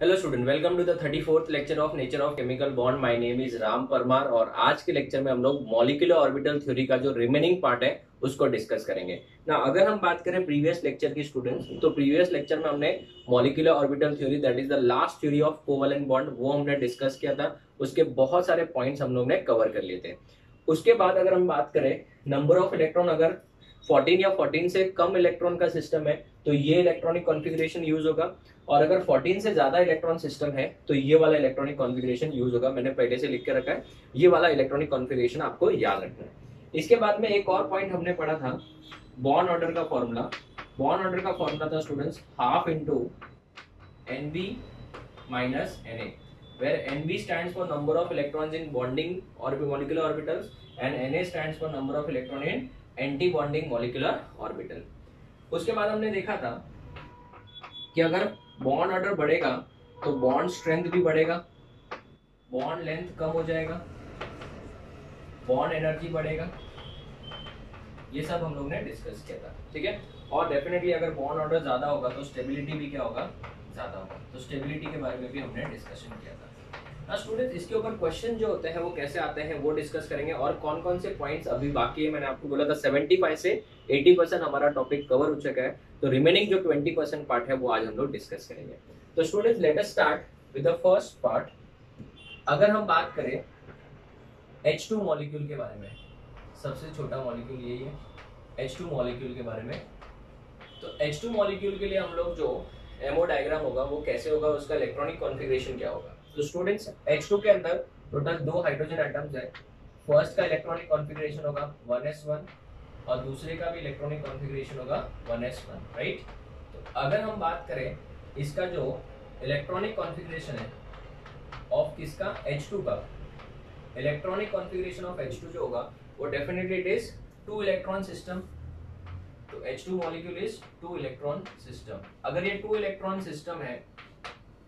Hello student, welcome to the 34th lecture of nature of chemical bond. My name is Ram Parmar और आज के lecture में हम लोग मॉलिक्यूलर ऑर्बिटल थ्योरी का जो रिमेनिंग पार्ट है उसको डिस्कस करेंगे ना। अगर हम बात करें प्रीवियस लेक्चर की स्टूडेंट्स, तो प्रीवियस लेक्चर में हमने molecular orbital theory that is the last theory of covalent bond वो हमने डिस्कस किया था। उसके बहुत सारे पॉइंट्स हम लोग ने कवर कर लिए थे। उसके बाद अगर हम बात करें नंबर ऑफ इलेक्ट्रॉन, अगर 14 या 14 से कम इलेक्ट्रॉन का सिस्टम है तो ये इलेक्ट्रॉनिक कॉन्फ़िगरेशन यूज होगा, और अगर 14 से ज्यादा इलेक्ट्रॉन सिस्टम है तो ये वाला इलेक्ट्रॉनिक कॉन्फ़िगरेशन यूज होगा। मैंने पहले से लिख के रखा है, ये वाला इलेक्ट्रॉनिक कॉन्फ़िगरेशन आपको याद रखना है। इसके बाद में एक और पॉइंट हमने पढ़ा था, बॉन्ड ऑर्डर का फॉर्मूला। बॉन्ड ऑर्डर का फॉर्मूला था students half into Nb minus Na, where Nb stands for number of electrons in bonding or molecular orbitals and Na stands for number of electron in anti-bonding molecular orbital। उसके बाद हमने देखा था कि अगर bond order बढ़ेगा तो bond strength भी बढ़ेगा, बॉन्ड लेंथ कम हो जाएगा, बॉन्ड एनर्जी बढ़ेगा। ये सब हम लोग ने डिस्कस किया था, ठीक है। और डेफिनेटली अगर बॉन्ड ऑर्डर ज्यादा होगा तो स्टेबिलिटी भी क्या होगा, ज्यादा होगा। तो स्टेबिलिटी के बारे में भी हमने डिस्कशन किया था ना स्टूडेंट्स। इसके ऊपर क्वेश्चन जो होते हैं वो कैसे आते हैं वो डिस्कस करेंगे, और कौन कौन से पॉइंट्स अभी बाकी है। मैंने आपको बोला था 75 से 80% हमारा टॉपिक कवर हो चुका है, तो रिमेनिंग जो 20% पार्ट है वो आज हम लोग डिस्कस करेंगे। तो students let us start with the first part. अगर हम बात करें H2 मॉलिक्यूल के बारे में, सबसे छोटा मॉलिक्यूल यही है H2 मॉलिक्यूल के बारे में। तो H2 मॉलिक्यूल के लिए हम लोग जो एमओ डायग्राम होगा वो कैसे होगा, उसका इलेक्ट्रॉनिक कॉन्फ़िगरेशन क्या होगा। तो स्टूडेंट्स H2 के अंदर टोटल 2 हाइड्रोजन एटम्स है। फर्स्ट का इलेक्ट्रॉनिक कॉन्फ़िगरेशन होगा 1s1 और दूसरे का भी इलेक्ट्रॉनिक कॉन्फ़िगरेशन होगा 1s1, राइट। तो अगर हम बात करें इसका जो इलेक्ट्रॉनिक कॉन्फ़िगरेशन है ऑफ किसका, H2 का, इलेक्ट्रॉनिक कॉन्फ़िगरेशन ऑफ H2 जो होगा वो definitely it is 2 electron system. तो H2 molecule is 2 electron system. अगर ये 2 इलेक्ट्रॉन सिस्टम है,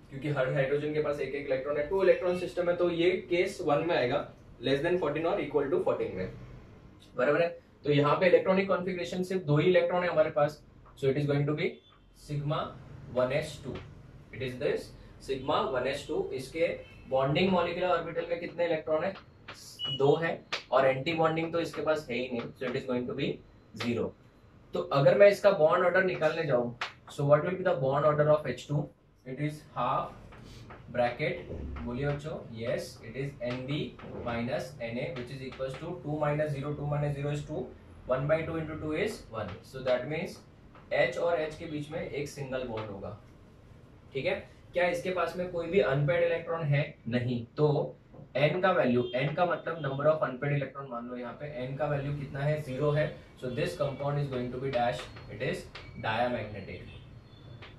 क्योंकि हर हाइड्रोजन के पास एक एक इलेक्ट्रॉन है, 2 इलेक्ट्रॉन सिस्टम है, तो ये केस 1 में आएगा, लेस देन 14 और इक्वल टू 14 में, बराबर है। तो यहाँ पे इलेक्ट्रॉनिक कॉन्फ़िगरेशन सिर्फ 2 ही इलेक्ट्रॉन है हमारे पास, so it is going to be sigma 1s2। It is this sigma 1s2। इसके बॉन्डिंग मॉलिक्यूलर ऑर्बिटल में कितने इलेक्ट्रॉन है, 2 है, और एंटी बॉन्डिंग तो इसके पास है ही नहीं, so it is going to be 0। तो अगर मैं इसका बॉन्ड ऑर्डर निकालने जाऊं, so what will be the bond order of H2? It is half bracket, बोलिए बच्चों, yes, it is Nb minus Na which is equals to 2 minus 0, 2 minus 0 is 2, 1/2 into 2 is 1, so that means H और H के बीच में एक single bond होगा, ठीक है। क्या इसके पास में कोई भी अनपेड इलेक्ट्रॉन है? नहीं। तो n का वैल्यू, n का मतलब नंबर ऑफ अनपेड इलेक्ट्रॉन, मान लो यहाँ पे n का वैल्यू कितना है, 0 है। So this compound is going to be dash, it is diamagnetic,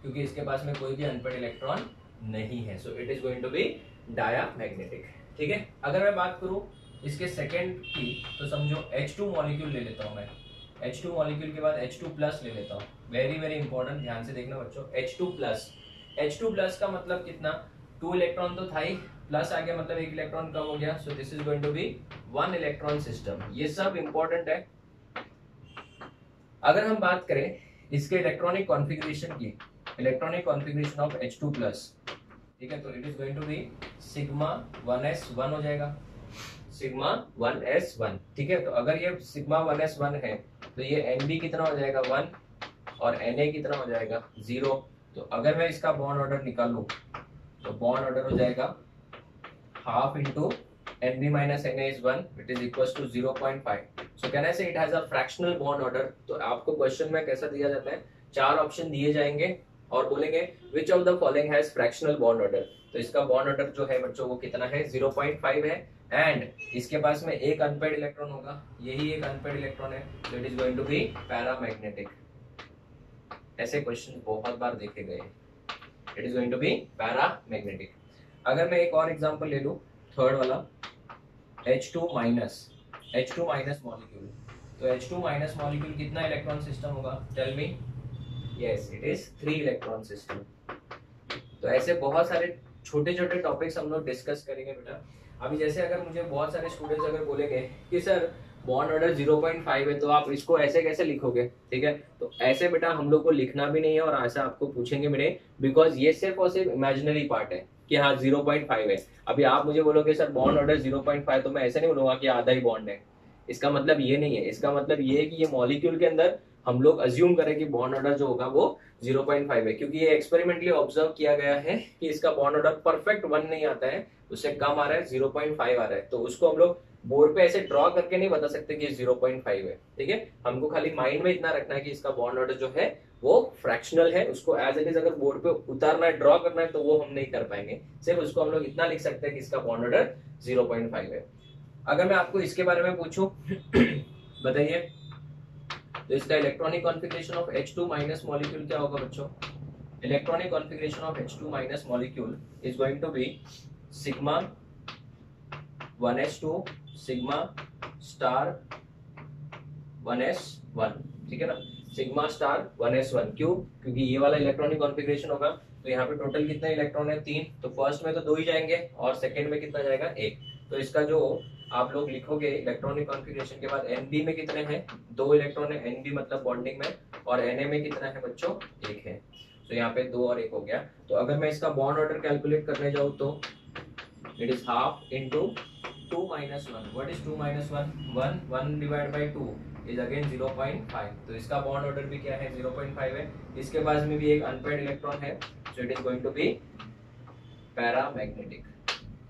क्योंकि इसके पास में कोई भी अनपेड इलेक्ट्रॉन नहीं है, so it is going to be diamagnetic, ठीक है। अगर मैं बात करूं इसके सेकंड की, तो समझो H2 मॉलिक्यूल ले लेता हूं मैं, H2 मॉलिक्यूल के बाद H2 प्लस ले लेता हूं। वेरी वेरी इंपॉर्टेंट, ध्यान से देखना बच्चों, H2 प्लस। H2 प्लस का मतलब कितना, 2 इलेक्ट्रॉन तो था ही, प्लस आ गया मतलब 1 इलेक्ट्रॉन कम हो गया, so this is going to be 1 electron system. ये सब इंपॉर्टेंट है। अगर हम बात करें इसके इलेक्ट्रॉनिक कॉन्फ़िगरेशन की, electronic configuration of H2 plus, ठीक है, तो it is going to be sigma 1s1 हो जाएगा, सिग्मा 1s1, ठीक है। तो अगर ये सिग्मा 1s1 है तो ये Nb कितना हो जाएगा, 1, और Na कितना हो जाएगा, 0। तो अगर मैं इसका बॉन्ड ऑर्डर निकालूं तो बॉन्ड ऑर्डर हो जाएगा half into Nb minus Na is 1, it is equals to 0.5. So can I say it has a fractional bond order? तो आपको क्वेश्चन में कैसा दिया जाता है, 4 ऑप्शन दिए जाएंगे और बोलेंगे which of the following has fractional bond order। तो इसका बॉन्ड ऑर्डर जो है बच्चों वो कितना है, 0.5 है, एंड इसके पास में एक अनपेड इलेक्ट्रॉन होगा, यही एक अनपेड इलेक्ट्रॉन है, so it is going to be paramagnetic. ऐसे क्वेश्चन बहुत बार देखे गए, it is going to be paramagnetic. अगर मैं एक और एग्जांपल ले लूं, थर्ड वाला H2 माइनस मॉलिक्यूल, तो H2 माइनस मॉलिक्यूल कितना इलेक्ट्रॉन सिस्टम होगा, tell me. Yes, it is 3 electron system. तो ऐसे बहुत सारे छोटे छोटे टॉपिक्स हम लोग डिस्कस करेंगे बेटा। अभी जैसे अगर मुझे बहुत सारे स्टूडेंट्स अगर बोलेंगे कि सर बॉन्ड ऑर्डर 0.5 है, तो आप इसको ऐसे कैसे लिखोगे? ठीक है, तो ऐसे बेटा हम लोग को लिखना भी नहीं है और ऐसा आपको पूछेंगे भी नहीं, बिकॉज ये सिर्फ और सिर्फ इमेजिनरी पार्ट है कि हाँ 0.5 है। अभी आप मुझे बोलोगे सर बॉन्ड ऑर्डर 0.5, तो मैं ऐसे नहीं बोलूंगा कि आधा ही बॉन्ड है। इसका मतलब ये नहीं है, इसका मतलब ये है कि ये मॉलिक्यूल के अंदर हम लोग अज्यूम करें कि बॉन्ड ऑर्डर जो होगा वो 0.5 है, क्योंकि ये एक्सपेरिमेंटली ऑब्जर्व किया गया है कि इसका बॉन्ड ऑर्डर परफेक्ट 1 नहीं आता है, उससे कम आ रहा है, 0.5 आ रहा है। तो उसको हम लोग बोर्ड पे ऐसे ड्रॉ करके नहीं बता सकते कि 0.5 है। ठीक है, हमको खाली माइंड में इतना रखना है कि इसका बॉन्ड ऑर्डर जो है वो फ्रैक्शनल है, उसको एज इट इज अगर बोर्ड पे उतारना है, ड्रॉ करना है, तो वो हम नहीं कर पाएंगे। सिर्फ उसको हम लोग इतना लिख सकते हैं कि इसका बॉन्ड ऑर्डर 0.5 है। अगर मैं आपको इसके बारे में पूछूं बताइए, तो इसका electronic configuration of H2 minus molecule क्या होगा बच्चों? Electronic configuration of H2 minus molecule is going to be sigma 1s2 sigma star 1s1। ठीक है ना, सिग्मा स्टार 1s1। क्यों? क्योंकि ये वाला इलेक्ट्रॉनिक कॉन्फ़िगरेशन होगा, तो यहाँ पे टोटल कितने इलेक्ट्रॉन है? 3। तो फर्स्ट में तो 2 ही जाएंगे और सेकंड में कितना जाएगा? 1। तो इसका जो आप लोग लिखोगे इलेक्ट्रॉनिक कॉन्फ़िगरेशन के बाद Nb में कितने हैं? 2 इलेक्ट्रॉन है, Nb मतलब बॉन्डिंग में, और Na में कितना है बच्चों? 1 है। तो यहाँ पे 2 और 1 हो गया। तो अगर मैं इसका बॉन्ड ऑर्डर कैलकुलेट करने जाऊँ तो it is half into 2 minus 1. What is 2 minus 1? 1 divided by 2 is again 0.5. तो इसका बॉन्ड ऑर्डर भी क्या है? 0.5 है। इसके पास में भी एक अनपेयर्ड इलेक्ट्रॉन है, so it is going to be paramagnetic.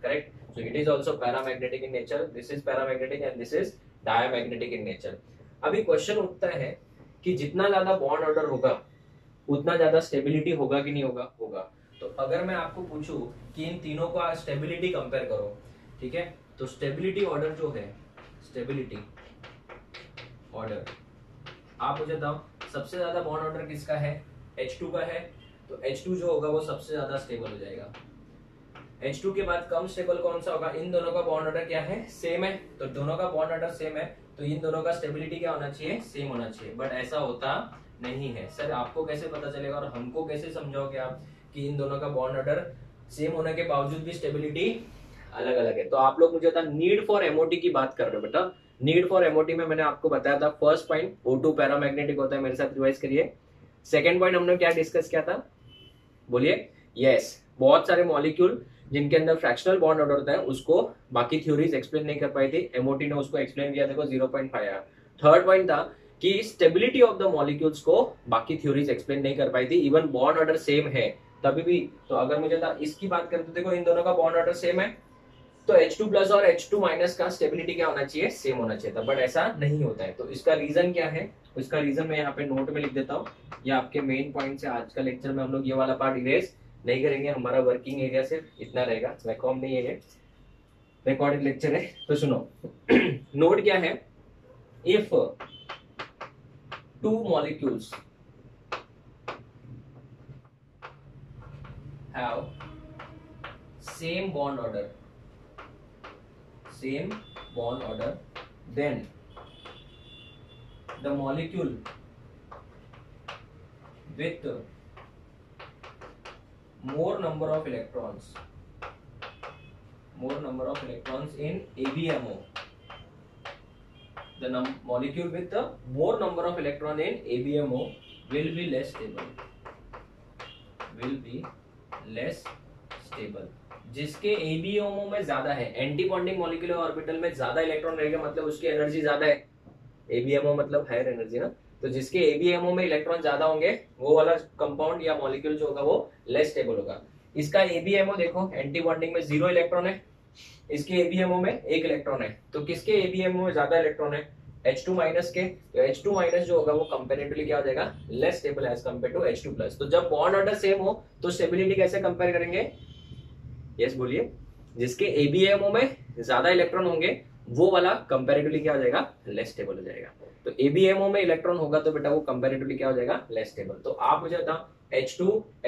Correct? So it is also paramagnetic in nature. This is paramagnetic and this is diamagnetic in nature. अभी क्वेश्चन उठता है कि जितना ज्यादा बॉन्ड ऑर्डर होगा उतना ज्यादा स्टेबिलिटी होगा कि नहीं होगा? होगा। तो अगर मैं आपको पूछूं कि इन तीनों का स्टेबिलिटी कंपेयर करो, ठीक है, तो स्टेबिलिटी ऑर्डर जो है, स्टेबिलिटी ऑर्डर आप मुझे बताओ सबसे ज्यादा बॉन्ड ऑर्डर किसका है? H2 का है। तो H2 जो होगा वो सबसे ज्यादा स्टेबल हो जाएगा। H2 के बाद कम स्टेबल कौन सा होगा? इन दोनों का बॉन्ड ऑर्डर क्या है? सेम है। तो दोनों का बॉन्ड ऑर्डर सेम है, तो इन दोनों का स्टेबिलिटी क्या होना चाहिए? सेम होना चाहिए। बट ऐसा होता नहीं है। सर आपको कैसे पता चलेगा और हमको कैसे समझाओगे आप कि इन दोनों का बॉन्ड ऑर्डर सेम होने के बावजूद भी स्टेबिलिटी अलग अलग है? तो आप लोग मुझे बता, नीड फॉर एमओटी की बात कर रहे हो बेटा। नीड फॉर एमओटी में मैंने आपको बताया था फर्स्ट पॉइंट O2 पैरामैग्नेटिक होता है। मेरे साथ रिवाइज करिए। सेकंड पॉइंट हमने क्या डिस्कस किया था? बोलिए। यस, बहुत सारे मॉलिक्यूल जिनके अंदर फ्रैक्शनल बॉन्ड ऑर्डर होता है उसको बाकी थ्योरीज एक्सप्लेन नहीं कर पाई थी, एमओटी ने उसको एक्सप्लेन किया, देखो 0.5 आया। थर्ड पॉइंट था कि स्टेबिलिटी ऑफ द मॉलिक्यूल्स को बाकी थ्योरीज एक्सप्लेन नहीं कर पाई थी, इवन बॉन्ड ऑर्डर सेम है तभी भी। तो अगर मुझे था इसकी बात करें तो देखो इन दोनों का बॉन्ड ऑर्डर सेम है, तो H2 प्लस और H2 माइनस का स्टेबिलिटी क्या होना चाहिए? सेम होना चाहिए था, बट ऐसा नहीं होता है। तो इसका रीजन क्या है? उसका रीजन मैं यहाँ पे नोट में लिख देता हूँ। ये आपके मेन पॉइंट से आज का लेक्चर में हम लोग ये वाला पार्ट इरेज नहीं करेंगे, हमारा वर्किंग एरिया सिर्फ इतना रहेगा, वैकॉम नहीं है, ये रिकॉर्डेड लेक्चर है। तो सुनो नोट क्या है? If 2 molecules have same bond order, then the molecule with more number of electrons in ABMO, the molecule with the more number of electron in ABMO will be less stable, जिसके ABMO में ज्यादा है, anti bonding molecular orbital में ज्यादा electron रहेगा, मतलब उसकी energy ज्यादा है। ABMO मतलब हायर एनर्जी ना, तो जिसके ABMO में इलेक्ट्रॉन ज्यादा होंगे वो वाला कंपाउंड या मॉलिक्यूल जो होगा वो लेस स्टेबल होगा। इसका ABMO देखो, एंटी बॉन्डिंग में 0 इलेक्ट्रॉन है, इसके ABMO में 1 इलेक्ट्रॉन है, तो किसके ABMO में ज्यादा इलेक्ट्रॉन है? H2 माइनस के। तो H2 माइनस जो होगा वो कंपैरेटिवली क्या हो जाएगा? Less stable as compare to H2 plus. तो जब बॉन्ड ऑर्डर सेम हो तो स्टेबिलिटी कैसे कंपेयर करेंगे? यस बोलिए। जिसके ABMO में ज्यादा इलेक्ट्रॉन होंगे वो वाला कंपैरेटिवली क्या हो जाएगा? लेस स्टेबल हो जाएगा। तो ABMO में इलेक्ट्रॉन होगा तो बेटा वो कंपैरेटिवली क्या हो जाएगा? Less stable. तो आप मुझे बताओ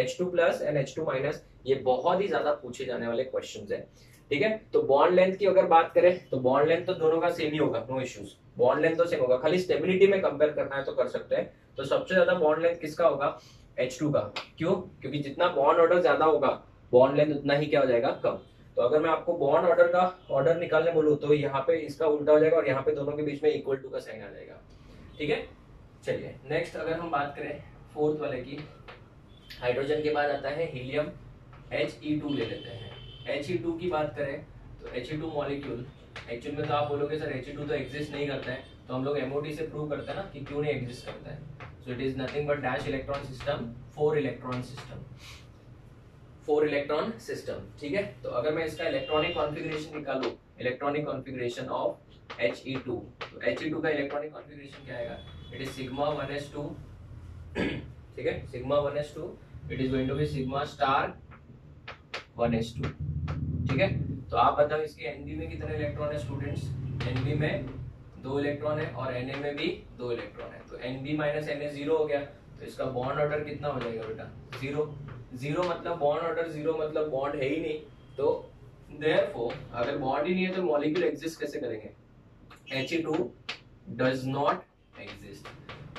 H2 plus and H2 minus, ये बहुत ही ज्यादा पूछे जाने वाले क्वेश्चंस है। ठीक है, तो बॉन्ड लेंथ की अगर बात करें तो बॉन्ड लेंथ तो दोनों का सेम ही होगा, नो इश्यूज, बॉन्ड लेंथ तो सेम होगा, खाली स्टेबिलिटी में कंपेयर करना है तो कर सकते हैं। तो सबसे ज्यादा बॉन्ड लेंथ किसका होगा? H2 का। क्यों? क्योंकि जितना बॉन्ड ऑर्डर ज्यादा होगा बॉन्ड लेंथ उतना ही क्या हो जाएगा? कम। तो अगर मैं आपको बॉन्ड ऑर्डर का ऑर्डर निकालने बोलूँ तो यहाँ पे इसका उल्टा हो जाएगा और यहाँ पे दोनों के बीच में इक्वल टू का साइन आ जाएगा। ठीक है, चलिए नेक्स्ट अगर हम बात करें फोर्थ वाले की, हाइड्रोजन के बाद आता है हीलियम He2 ले लेते हैं। He2 की बात करें तो He2 मॉलिक्यूल एक्चुअल में तो आप बोलोगे सर He2 तो एग्जिस्ट नहीं करता है, तो हम लोग MOT से प्रूव करते हैं ना कि क्यों नहीं एग्जिस्ट करता है। So it is nothing but dash electron system, 4 electron system, 4 electron system. ठीक है, तो अगर मैं इसका इलेक्ट्रॉनिक कॉन्फ़िगरेशन निकालूं, इलेक्ट्रॉनिक कॉन्फ़िगरेशन ऑफ He2, तो He2 का इलेक्ट्रॉनिक कॉन्फ़िगरेशन क्या आएगा, इट इज सिग्मा 1s2। ठीक है, sigma 1s2 it is going to be sigma star 1s2। ठीक है, तो आप बताओ इसके Nb में कितने इलेक्ट्रॉन है स्टूडेंट्स, Nb में 2 इलेक्ट्रॉन है और Na में भी 2 इलेक्ट्रॉन है, तो Nb माइनस Na 0 हो गया, तो इसका बॉन्ड ऑर्डर कितना हो जाएगा बेटा, 0। 0 मतलब बॉन्ड ऑर्डर, 0 मतलब बॉन्ड है ही नहीं, तो देयरफॉर अगर बॉन्ड ही नहीं है तो मॉलिक्यूल एग्जिस्ट कैसे करेंगे, He2 डज नॉट एग्जिस्ट।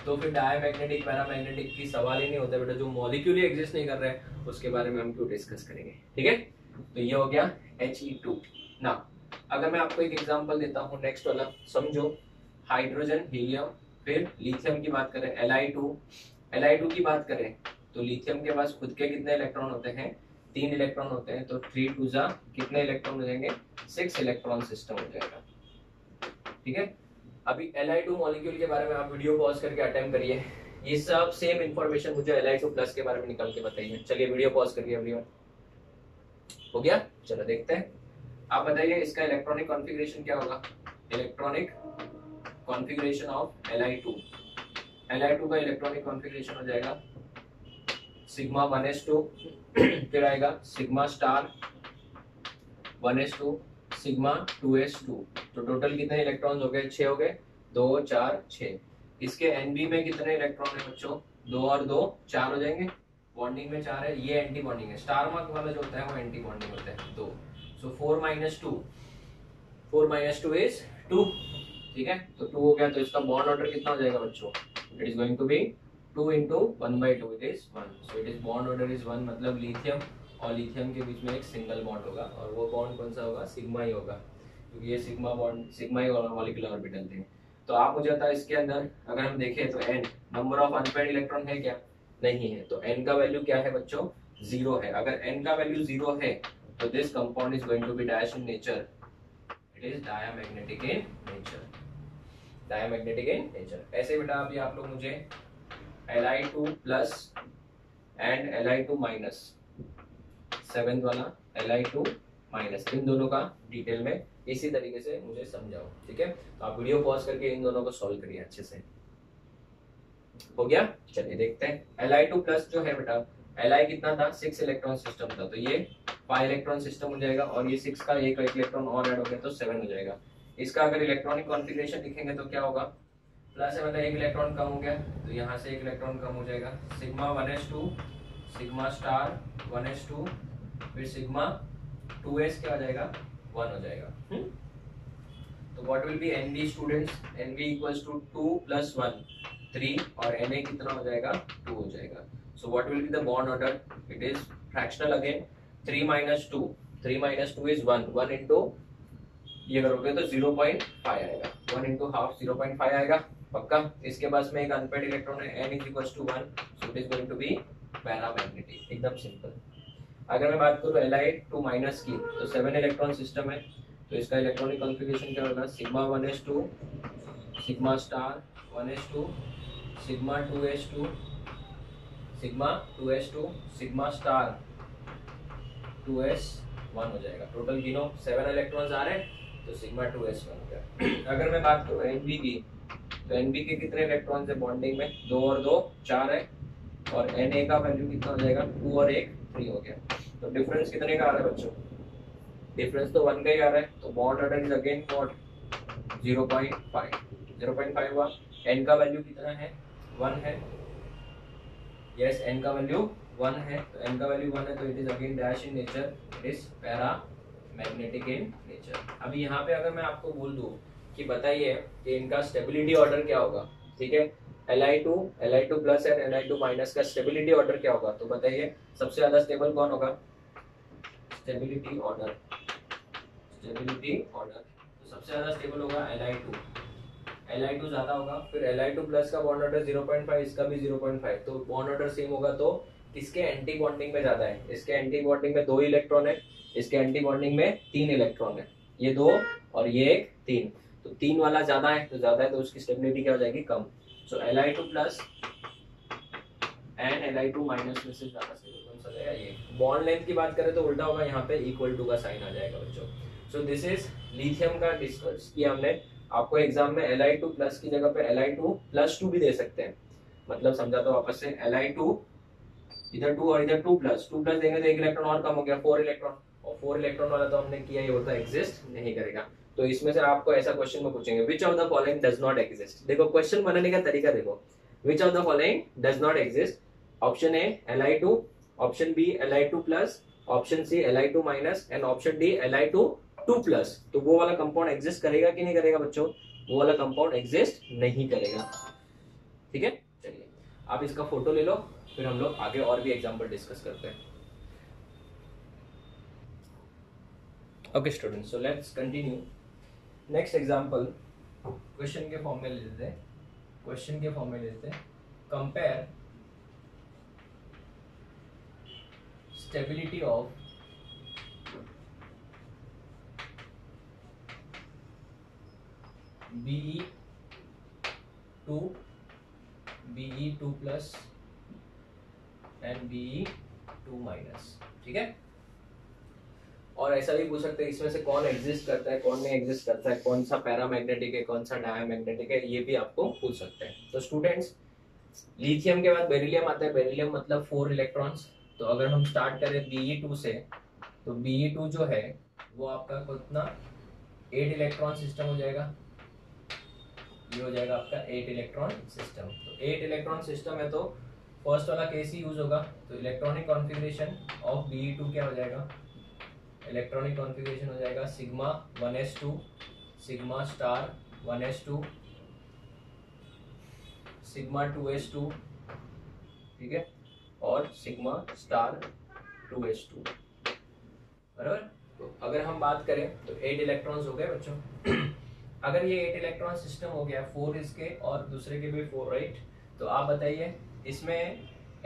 तो फिर डायमैग्नेटिक पैरामैग्नेटिक की सवाल ही नहीं होता बेटा, जो मॉलिक्यूल ही एग्जिस्ट नहीं कर रहे हैं उसके बारे में हम क्यों डिस्कस करेंगे। ठीक है, तो ये हो गया He2 ना। अगर मैं आपको एक एग्जांपल देता हूँ नेक्स्ट वाला, समझो हाइड्रोजन, हीलियम, फिर लिथियम की बात करें Li2 की बात करें तो लिथियम के पास खुद के कितने इलेक्ट्रॉन होते हैं, 3 इलेक्ट्रॉन होते हैं, तो 3 2 जा कितने इलेक्ट्रॉन हो जाएंगे, 6 इलेक्ट्रॉन सिस्टम हो जाएगा। ठीक है, अभी Li2 मॉलिक्यूल के बारे में आप वीडियो पॉज करके अटेम्प्ट करिए, ये सब सेम इंफॉर्मेशन मुझे Li2 प्लस के बारे में निकाल के बताइए। चलिए वीडियो पॉज करिए एवरीवन, हो गया, चलो देखते हैं। आप बताइए इसका इलेक्ट्रॉनिक कॉन्फ़िगरेशन क्या होगा, इलेक्ट्रॉनिक कॉन्फ़िगरेशन ऑफ Li2 का इलेक्ट्रॉनिक कॉन्फ़िगरेशन हो जाएगा सिग्मा 1s2, फिर आएगा sigma star 1s2, sigma 2s2, तो टोटल कितने इलेक्ट्रॉन्स हो गए, 6 हो गए, 2 4 6। इसके Nb में कितने इलेक्ट्रॉन है बच्चों, 2 और 2 4 हो जाएंगे, बॉन्डिंग में 4 है, ये एंटी बॉन्डिंग है, स्टार मार्क वाला जो होता है वो एंटी बॉन्डिंग होता है 2। सो 4 माइनस 2 इज 2। ठीक है, तो 2 हो गया, तो इसका बॉन्ड ऑर्डर कितना हो जाएगा बच्चों, it is going to be 2 into 1/2, it is 1। So it is bond order is 1, मतलब लिथियम और लिथियम के बीच में एक सिंगल बॉन्ड होगा, और वो बॉन्ड कौन सा होगा, सिग्मा ही होगा, क्योंकि ये सिग्मा बॉन्ड, सिग्मा ही मॉलिक्यूलर ऑर्बिटल थे। तो आप मुझे बताओ इसके अंदर अगर हम देखें तो n number of unpaired electron है क्या, नहीं है, तो n का वैल्यू क्या है बच्चों, 0 है। अगर n का वैल्यू 0 है तो this compound is going to be dash in nature, it is diamagnetic in nature, diamagnetic in nature. ऐसे बेटा अभी आप लोग मुझे Li2 plus and Li2 minus, 7th वाला Li2 माइनस, इन दोनों का डिटेल में इसी तरीके से मुझे समझाओ। ठीक है, तो आप वीडियो पॉज करके इन दोनों को सॉल्व करिए अच्छे से। हो गया, चलिए देखते हैं। Li2 प्लस जो है बेटा, Li कितना था, 6 इलेक्ट्रॉन सिस्टम था, तो ये 5 इलेक्ट्रॉन सिस्टम हो जाएगा, और ये 6 का एक इलेक्ट्रॉन और ऐड हो गया तो 7 हो जाएगा। इसका अगर इलेक्ट्रॉनिक कॉन्फ़िगरेशन लिखेंगे तो क्या होगा, प्लस है मतलब एक इलेक्ट्रॉन कम हो गया, तो यहाँ से एक इलेक्ट्रॉन कम हो जाएगा, sigma 1s2, sigma star 1s2, फिर सिग्मा 2s क्या हो जाएगा, 1 हो जाएगा। तो what will be Nb students, Nb equals to 2 + 1 3, और Na कितना हो जाएगा, 2 हो जाएगा। सो what will be the bond order, it is fractional again, 3 - 2, 3 - 2 is 1, 1 into ये करोगे तो 0.5 आएगा, 1 into हाफ 0.5 आएगा पक्का। इसके पास में एक अनपेयर्ड इलेक्ट्रॉन है, n = 1, so it is going to be paramagnetic, एकदम सिंपल। अगर मैं बात करूं Li2 माइनस की, तो 7 इलेक्ट्रॉन सिस्टम है, तो इसका इलेक्ट्रॉनिक कॉन्फ़िगरेशन क्या होगा, sigma 1s2, sigma star 1s2, sigma 2s2, sigma 2s2, sigma star 2s1 हो जाएगा। टोटल गिनो 7 इलेक्ट्रॉन्स आ रहे हैं, तो सिग्मा 2s1 हो गया। अगर मैं बात करूं Nb की, तो Nb के कितने इलेक्ट्रॉन्स है बॉन्डिंग में, 2 और 2 4 है, और Na का वैल्यू कितना हो जाएगा, 2 और 1 3 हो गया। तो डिफरेंस कितने का आ रहा है बच्चों, डिफरेंस तो 1 का ही आ रहा है, तो bond order is again what, 0.5 हुआ। n का वैल्यू कितना है, 1 है, यस n का वैल्यू 1 है, तो n का वैल्यू 1 है, तो it is again dash in nature, it is paramagnetic in nature. अभी यहाँ पे अगर मैं आपको बोल दूं कि बताइए कि इनका स्टेबिलिटी ऑर्डर क्या होगा, ठीक है, Li2 plus and Li2 minus का स्टेबिलिटी ऑर्डर क्या होगा, तो बताइए सबसे ज्यादा स्टेबल कौन होगा, स्टेबिलिटी ऑर्डर स्टेबिलिटी ऑर्डर, तो सबसे ज्यादा स्टेबल होगा Li2, Li2 ज्यादा होगा, फिर Li2 प्लस का बॉन्ड ऑर्डर 0.5, इसका भी 0.5, तो बॉन्ड ऑर्डर सेम होगा, तो किसके एंटी बॉन्डिंग में ज्यादा है, इसके एंटी बॉन्डिंग में 2 इलेक्ट्रॉन है, इसके एंटी बॉन्डिंग में 3 इलेक्ट्रॉन है, ये 2 और ये 1 3, तो 3 वाला ज्यादा है, तो उसकी स्टेबिलिटी क्या हो जाएगी, कम। सो Li2 plus and Li2 minus में से ज्यादा स्टेबल कौन सा रहेगा, ये। बॉन्ड लेंथ की बात करें तो उल्टा होगा, यहाँ पे इक्वल टू का साइन आ जाएगा बच्चों। सो दिस इज लिथियम का डिस्कस किया हमने। आपको एग्जाम में Li2 प्लस की जगह पे Li2 प्लस 2 भी दे सकते हैं, मतलब समझा तो वापस से, Li2 इधर 2 और इधर 2 प्लस देंगे तो 1 इलेक्ट्रॉन और कम हो गया, 4 इलेक्ट्रॉन, और 4 इलेक्ट्रॉन वाला तो हमने किया, ये होता एग्जिस्ट नहीं करेगा। तो इसमें से आपको ऐसा क्वेश्चन में पूछेंगे which of the following does not exist. देखो क्वेश्चन बनाने का तरीका देखो, which of the following does not exist. Option A Li2, option B Li2 plus, option C Li2 minus, and option D Li2 2 plus. तो वो वाला compound exist करेगा कि नहीं करेगा बच्चों, वो वाला कंपाउंड एग्जिस्ट नहीं करेगा। ठीक है, चलिए आप इसका फोटो ले लो, फिर हम लोग आगे और भी एग्जांपल डिस्कस करते हैं। Okay students, so let's continue. Next example question के फॉर्म में ले लेते हैं, compare stability of Be2 plus and Be2 minus. ठीक है, और ऐसा भी पूछ सकते हैं इसमें से कौन एग्जिस्ट करता है, कौन नहीं एग्जिस्ट करता है, कौन सा पैरामैग्नेटिक है, कौन सा डायमैग्नेटिक है, ये भी आपको पूछ सकते हैं। तो स्टूडेंट्स, लिथियम के बाद बेरिलियम आता है, बेरिलियम मतलब 4 इलेक्ट्रॉन्स। तो अगर हम स्टार्ट करें Be2 से, तो Be2 जो है वो आपका कितना 8 इलेक्ट्रॉन सिस्टम हो जाएगा, ये हो जाएगा आपका 8 इलेक्ट्रॉन सिस्टम। तो 8 इलेक्ट्रॉन सिस्टम है, तो फर्स्ट वाला केस ही यूज होगा। तो इलेक्ट्रॉनिक कॉन्फ़िगरेशन ऑफ Be2 क्या हो जाएगा, इलेक्ट्रॉनिक कॉन्फ़िगरेशन हो जाएगा sigma 1s2, sigma star 1s2, sigma 2s2, ठीक है, और सिग्मा स्टार 2s2, बराबर। तो अगर हम बात करें तो 8 इलेक्ट्रॉन्स हो गए बच्चों। अगर ये 8 इलेक्ट्रॉन सिस्टम हो गया, 4 इसके और दूसरे के भी 4, राइट। तो आप बताइए इसमें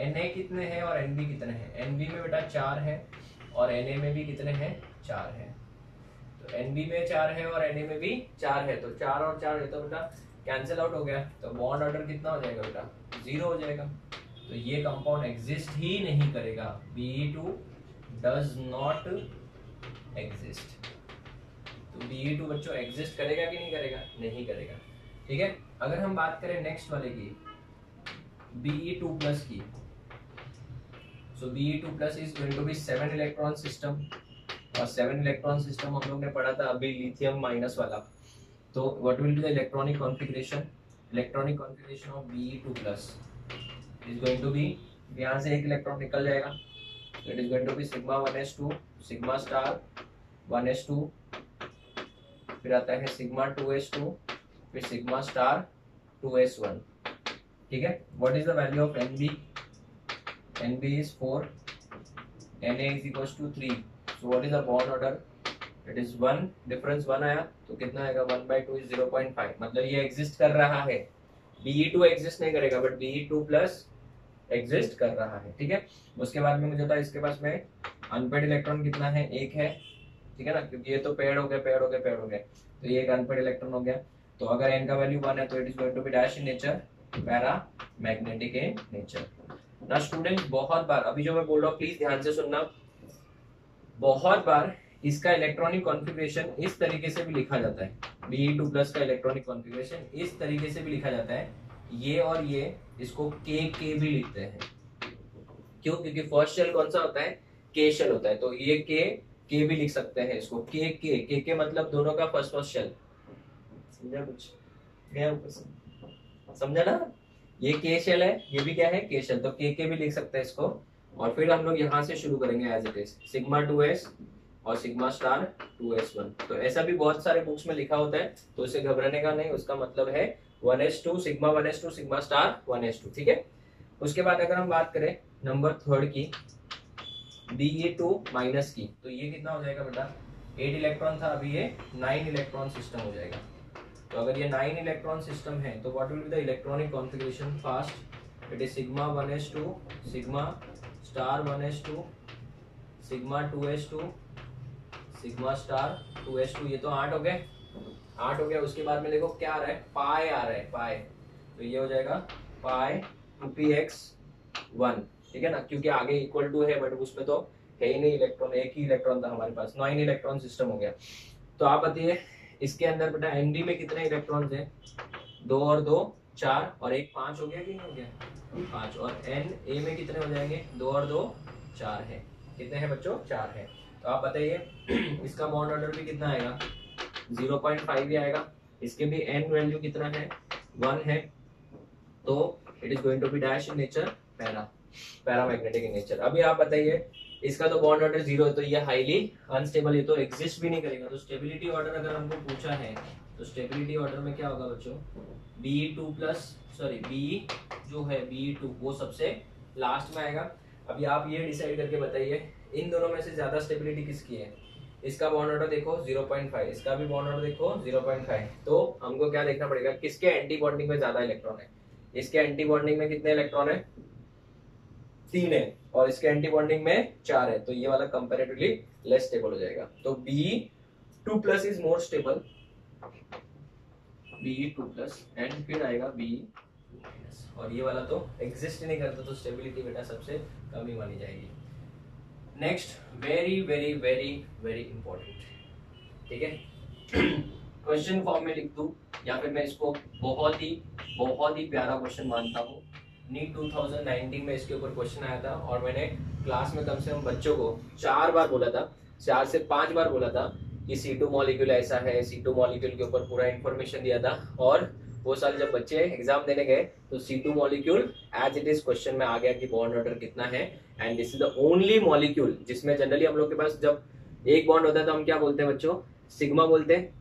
Na कितने हैं और Nb कितने हैं। Nb में बेटा 4 है और Na में भी कितने हैं, 4 है। तो Nb में 4 है और Na में भी 4 है, तो 4 और 4 है, तो बेटा कैंसिल आउट हो गया। तो बॉन्ड ऑर्डर कितना हो जाएगा बेटा, 0 हो जाएगा। तो ये कंपाउंड एग्जिस्ट ही नहीं करेगा, Be2 डज नॉट एग्जिस्ट। तो Be2 बच्चों एग्जिस्ट करेगा कि नहीं करेगा, नहीं करेगा। ठीक है, अगर हम बात करें नेक्स्ट वाले की, Be2 प्लस की, so Be2 plus is going to be 7 electron system, और 7 इलेक्ट्रॉन सिस्टम हम लोग ने पढ़ा था अभी लिथियम माइनस वाला। तो what will be the electronic configuration, electronic configuration of Be2 plus is going to be, यहाँ से एक इलेक्ट्रॉन निकल जाएगा, तो it is going to be sigma 1s2, sigma star 1s2, फिर आता है सिग्मा 2s2, फिर सिग्मा स्टार 2s1। ठीक है, what is the value of Nb, Nb is 4, Na is equals to 3, so what is the bond order, it is 1, difference 1 आया तो कितना आएगा, 1/2 is 0.5, मतलब ये एग्जिस्ट कर रहा है। Be2 एग्जिस्ट नहीं करेगा बट Be2 प्लस एग्जिस्ट कर रहा है। ठीक है, उसके बाद में मुझे बता इसके पास में अनपेड इलेक्ट्रॉन कितना है, 1 है, ठीक है ना, क्योंकि ये तो पेड हो गए, तो ये एक अनपेड इलेक्ट्रॉन हो गया। तो अगर n का वैल्यू 1 है तो it is going to be dash in nature, paramagnetic in nature. ना स्टूडेंट, बहुत बार अभी जो मैं बोल रहा हूँ प्लीज ध्यान से सुनना, बहुत बार इसका इलेक्ट्रॉनिक कॉन्फ़िगरेशन इस तरीके से भी लिखा जाता है, Be2 प्लस का इलेक्ट्रॉनिक कॉन्फ़िगरेशन इस तरीके से भी लिखा जाता है, ये और ये इसको के भी लिखते हैं। क्यों, क्योंकि फर्स्ट शेल कौन सा होता है, के शेल होता है, तो ये के भी लिख सकते हैं इसको, के मतलब दोनों का फर्स्ट शेल। समझा कुछ, गया समझा ना, ये के शेल है, ये भी क्या है, के शेल, तो के भी लिख सकते हैं इसको। और फिर हम लोग यहाँ से शुरू करेंगे as it is, sigma 2s और सिग्मा स्टार 2s1। तो ऐसा भी बहुत सारे बुक्स में लिखा होता है, तो इसे घबराने का नहीं, उसका मतलब है 1s2 sigma 1s2 sigma star 1s2। ठीक है, उसके बाद अगर हम बात करें नंबर 3 की, Be2 माइनस की, तो ये कितना हो जाएगा बेटा, 8 इलेक्ट्रॉन था, अभी ये 9 इलेक्ट्रॉन सिस्टम हो जाएगा। तो अगर ये 9 इलेक्ट्रॉन सिस्टम है तो what will be the electronic configuration fast, it is sigma 1s2, sigma star 1s2, sigma 2s2, sigma star 2s2। ये तो 8 हो गए, 8 हो गया। उसके बाद में देखो क्या आ रहा है, पाई आ रहा है, पाई, तो ये हो जाएगा पाई 2px1, ठीक है ना, क्योंकि आगे इक्वल टू है बट उसमें तो है ही नहीं इलेक्ट्रॉन, एक ही इलेक्ट्रॉन था हमारे पास, 9 इलेक्ट्रॉन सिस्टम हो गया। तो आप बताइए इसके अंदर बेटा एनडी में कितने इलेक्ट्रॉन्स हैं, 2 और 2 4 और 1 5 हो गया कि नहीं हो गया, 5। और एन ए में कितने हो जाएंगे, 2 और 2 4 है, कितने हैं बच्चों, 4 है। तो आप बताइए इसका बॉन्ड ऑर्डर भी कितना आएगा, 0.5 ही आएगा। इसके भी एन वैल्यू कितना है, 1 है, तो it is going to be dash in nature paramagnetic in nature. अभी आप बताइए इसका तो बॉन्ड ऑर्डर 0 है, तो ये हाईली अनस्टेबल, ये तो एग्जिस्ट भी नहीं करेगा। तो स्टेबिलिटी ऑर्डर अगर हमको पूछा है तो स्टेबिलिटी ऑर्डर में क्या होगा बच्चों, Be2 प्लस सॉरी बी जो है Be2 वो सबसे लास्ट में आएगा। अभी आप ये डिसाइड करके बताइए इन दोनों में से ज्यादा स्टेबिलिटी किसकी है। इसका बॉन्ड ऑर्डर देखो 0.5, इसका भी बॉन्ड ऑर्डर देखो 0.5। तो हमको क्या देखना पड़ेगा, किसके एंटी बॉन्डिंग में ज्यादा इलेक्ट्रॉन है। इसके एंटी बॉन्डिंग में कितने इलेक्ट्रॉन है, 3 है, और इसके एंटी बॉन्डिंग में 4 है, तो ये वाला कंपैरेटिवली लेस स्टेबल हो जाएगा। तो Be2 plus is more stable, Be2 plus, and फिर आएगा Be2 माइनस, और ये वाला तो एग्जिस्ट ही नहीं करता, तो स्टेबिलिटी बेटा सबसे कम ही मानी जाएगी। Next very very very very important, ठीक है, क्वेश्चन फॉर्म में लिख दूं या फिर मैं इसको बहुत ही प्यारा क्वेश्चन मानता हूँ। नीट 2019 में इसके ऊपर क्वेश्चन आया था और मैंने क्लास में कम से कम बच्चों को 4 बार बोला था, 4 से 5 बार बोला था कि C2 मॉलिक्यूल ऐसा है, C2 मॉलिक्यूल के ऊपर पूरा इंफॉर्मेशन दिया था। और वो साल जब बच्चे एग्जाम देने गए तो C2 molecule as it is question में आ गया कि बॉन्ड ऑर्डर कितना है, and this is the only molecule जिसमें जनरली हम लोग के पास जब एक बॉन्ड होता है तो हम क्या बोलते हैं बच्चों, सिग्मा बोलते हैं,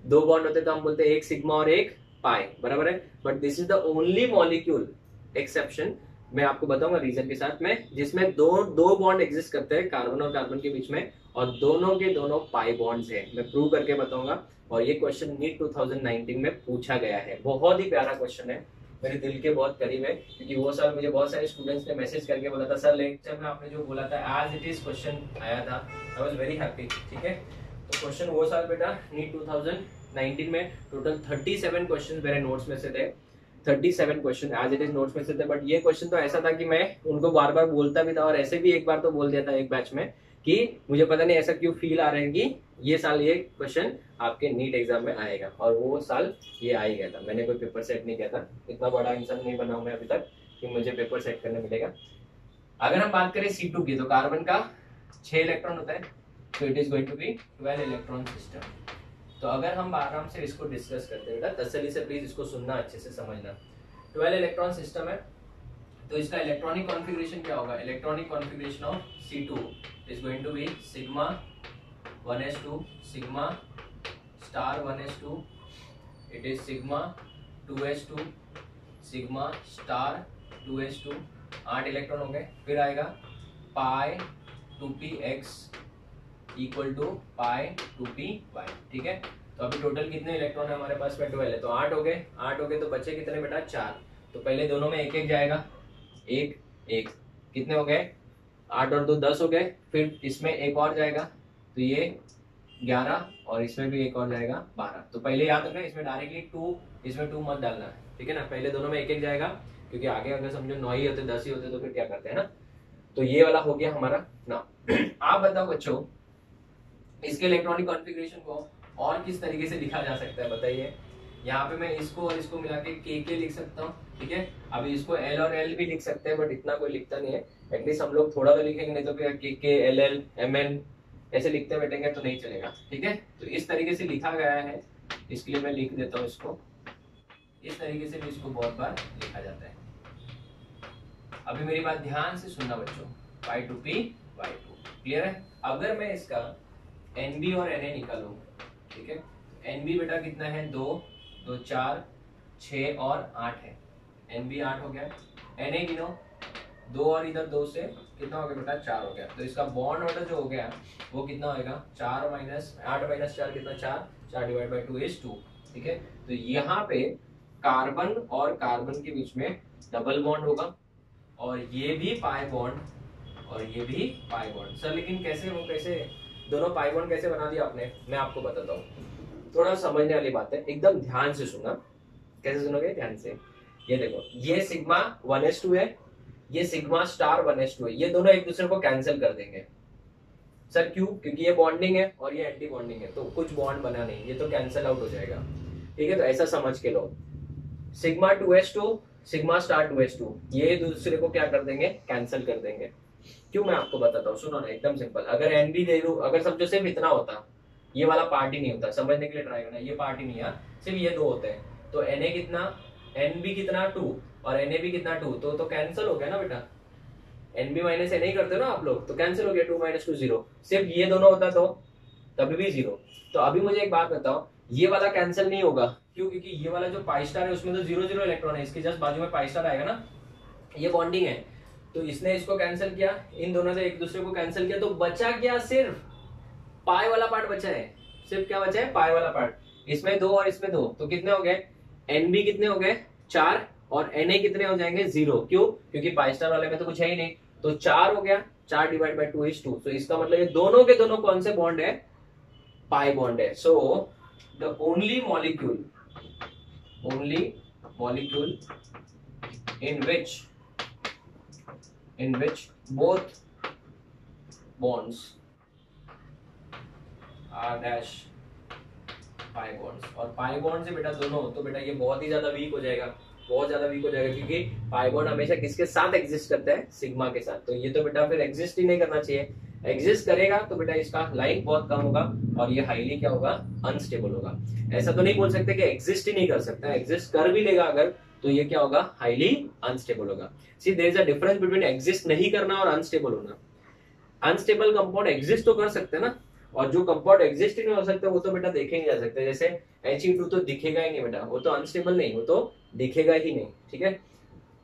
2 बॉन्ड होते तो हम बोलते हैं एक सिग्मा और एक पाई, बराबर है। But this is the only molecule exception, मैं आपको बताऊंगा रीजन के साथ में, जिसमें दो बॉन्ड एग्जिस्ट करते हैं कार्बन और कार्बन के बीच में, और दोनों के दोनों पाई बॉन्ड्स हैं। मैं प्रूव करके बताऊंगा, और ये क्वेश्चन नीट 2019 में पूछा गया है। बहुत ही प्यारा क्वेश्चन है, मेरे दिल के बहुत करीब है, क्योंकि वो साल मुझे बहुत सारे स्टूडेंट्स ने मैसेज करके बोला था सर लेक्चर में आपने जो बोला था एज इट इज क्वेश्चन आया था, आई वाज वेरी हैप्पी, ठीक है। तो क्वेश्चन वो साल बेटा नीट 2019 में टोटल 37 क्वेश्चन मेरे नोट्स में से थे, 37 question as it is notes में से थे। बट ये क्वेश्चन तो ऐसा था कि मैं उनको बार बार बोलता भी था, और ऐसे भी एक बार तो बोल दिया था एक बैच में कि मुझे पता नहीं ऐसा क्यों फील आ रहा है कि ये साल ये क्वेश्चन आपके नीट एग्जाम में आएगा, और वो साल ये आ ही गया था। मैंने कोई पेपर सेट नहीं किया था, इतना बड़ा इंसान नहीं बना हूं मैं अभी तक कि मुझे पेपर सेट करने मिलेगा। अगर हम बात करें C2 की, तो कार्बन का 6 इलेक्ट्रॉन होता है, तो it is going to be 12 electron system. तो अगर हम आराम से इसको डिस्कस करते हैं बेटा, तसल्ली से प्लीज इसको सुनना, अच्छे से समझना। 12 इलेक्ट्रॉन सिस्टम है, तो इसका इलेक्ट्रॉनिक कॉन्फ़िगरेशन क्या होगा, electronic configuration of C2 is going to be sigma 1s2, sigma star 1s2, it is sigma 2s2, sigma star 2s2, 8 electron हो गए। फिर आएगा पाई 2px equal to pi 2py, ठीक है। तो अभी टोटल कितने इलेक्ट्रॉन है हमारे पास में, 12 है, तो 8 हो गए, 8 हो गए, तो बचे कितने बेटा, 4। तो पहले दोनों में एक एक जाएगा, एक एक, कितने हो गए, 8 और 2 10 हो गए। फिर इसमें एक और जाएगा, तो ये 11, और इसमें भी एक और जाएगा 12। तो पहले याद रखना इसमें डायरेक्टली 2, इसमें 2 मत डालना, ठीक है ना। पहले दोनों में एक एक जाएगा, क्योंकि आगे अगर समझो 9 ही होते 10 ही होते तो फिर क्या करते हैं ना। तो ये वाला हो गया हमारा ना। आप बताओ बच्चों इसके इलेक्ट्रॉनिक कॉन्फ़िगरेशन को और किस तरीके से लिखा जा सकता है, बताइए। यहाँ पे मैं इसको और इसको मिला के के लिख सकता हूँ, ठीक है। अभी इसको एल और एल भी लिख सकते हैं, बट इतना कोई लिखता नहीं है। एटलीस्ट हम लोग थोड़ा तो लिखेंगे, नहीं तो फिर के एल एल एम एन ऐसे लिखते बैठेंगे तो नहीं चलेगा, ठीक है। तो इस तरीके से लिखा गया है, इसके लिए मैं लिख देता हूँ इसको। इस तरीके से भी इसको बहुत बार लिखा जाता है। अभी मेरी बात ध्यान से सुनना बच्चों, y2p y2, क्लियर है। अगर मैं इसका Nb और Na निकालूं, ठीक है, Nb बेटा कितना है, 2 2 4 6 और 8 है, Nb 8 हो गया। Na गिनो, 2 और इधर 2 से कितना हो गया बेटा 4 हो गया। तो इसका बॉन्ड ऑर्डर जो हो गया वो कितना होगा 4 माइनस 8 माइनस 4 कितना 4 डिवाइड बाई 2 इज 2। ठीक है, तो यहाँ पे कार्बन और कार्बन के बीच में डबल बॉन्ड होगा और ये भी पाई बॉन्ड और ये भी पाई बॉन्ड। सर लेकिन कैसे वो कैसे दोनों पाई बॉन्ड कैसे बना दिया आपने, मैं आपको बताता हूँ। थोड़ा समझने वाली बात है, एकदम ध्यान से सुनना। कैसे सुनोगे, ध्यान से। ये देखो, ये सिग्मा 1s2 है, ये सिग्मा स्टार 1s2 है, ये दोनों एक दूसरे को कैंसिल कर देंगे। सर क्यों? क्योंकि ये बॉन्डिंग है और ये एंटी बॉन्डिंग है, तो कुछ बॉन्ड बना नहीं, ये तो कैंसिल आउट हो जाएगा। ठीक है, तो ऐसा समझ के लो, sigma 2s2 sigma star 2s2 ये दूसरे को क्या कर देंगे, कैंसिल कर देंगे। क्यों, मैं आपको बताता हूँ, सुनो ना, एकदम सिंपल। अगर NB दे दूं, अगर समझो सिर्फ इतना होता, ये वाला पार्ट ही नहीं होता, समझने के लिए ट्राई करना, ये पार्ट ही नहीं है, सिर्फ ये दो होते हैं, तो Na कितना, NB कितना 2 और Na कितना 2, तो कैंसिल हो गया ना बेटा। NB माइनस Na करते हो ना आप लोग, तो कैंसिल हो गया, 2 माइनस 2 0। सिर्फ ये दोनों होता तो तभी भी 0। तो अभी मुझे एक बात बताओ, ये वाला कैंसिल नहीं होगा, क्यों? क्योंकि ये वाला जो पाई स्टार है उसमें तो 0 0 इलेक्ट्रॉन है, इसके जस्ट बाजू में पाई स्टार आएगा ना, ये बॉन्डिंग है, तो इसने इसको कैंसिल किया, इन दोनों ने एक दूसरे को कैंसिल किया, तो बचा क्या, सिर्फ पाई वाला पार्ट बचा है। सिर्फ क्या बचा है, पाई वाला पार्ट। इसमें 2 और इसमें 2, तो कितने हो गए, NB कितने हो गए 4 और Na कितने हो जाएंगे 0। क्यों? क्योंकि पाई स्टार वाले में तो कुछ है ही नहीं, तो 4 हो गया, 4 डिवाइड बाई 2 इज 2। तो इसका मतलब ये दोनों के दोनों कौन से बॉन्ड है, पाई बॉन्ड है। So the only molecule in which both bonds are dash pi bonds, और पाई बॉन्ड से बेटा दोनों, तो बेटा ये बहुत ही ज्यादा वीक हो जाएगा, बहुत ज्यादा वीक हो जाएगा, क्योंकि पाई बॉन्ड हमेशा किसके साथ एग्जिस्ट करता है, सिग्मा के साथ। तो ये तो बेटा फिर एग्जिस्ट ही नहीं करना चाहिए, एग्जिस्ट करेगा तो बेटा इसका लाइफ बहुत कम होगा और ये हाईली क्या होगा, अनस्टेबल होगा। ऐसा तो नहीं बोल सकते कि एग्जिस्ट ही नहीं कर सकता, एग्जिस्ट कर भी लेगा अगर, तो ये क्या होगा, हाईली अनस्टेबल होगा। See there is a difference between exist नहीं करना और अनस्टेबल होना। अनस्टेबल कंपाउंड एग्जिस्ट तो कर सकते हैं ना, और जो कंपाउंड एग्जिस्ट ही नहीं हो सकते वो तो बेटा देखे नहीं जा सकते। जैसे He2 तो दिखेगा ही नहीं बेटा, वो तो अनस्टेबल नहीं, वो तो दिखेगा ही नहीं। ठीक है,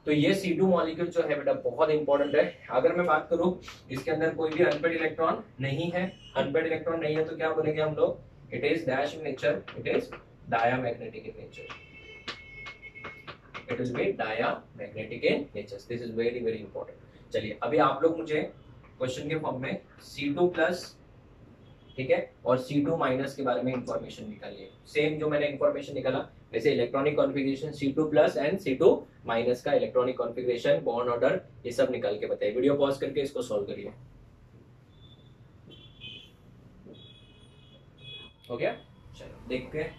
तो ये C2 मॉलिक्यूल जो है बेटा बहुत इंपॉर्टेंट है। अगर मैं बात करूं, इसके अंदर कोई भी अनपेड इलेक्ट्रॉन नहीं है, अनपेड इलेक्ट्रॉन नहीं है, तो क्या बोलेंगे हम लोग, it is dash in nature, it is diamagnetic in nature, it will be diamagnetic in nature. This is very very important. चलिए अभी आप लोग मुझे क्वेश्चन के फॉर्म में C2 प्लस, ठीक है, और C2 माइनस के बारे में इंफॉर्मेशन निकालिए। सेम जो मैंने इंफॉर्मेशन निकाला वैसे electronic configuration C2 plus and C2 minus का इलेक्ट्रॉनिक कॉन्फ़िगरेशन, बॉन्ड ऑर्डर, ये सब निकाल के बताइए। वीडियो पॉज करके इसको सॉल्व करिए। हो गया? चलो देखते हैं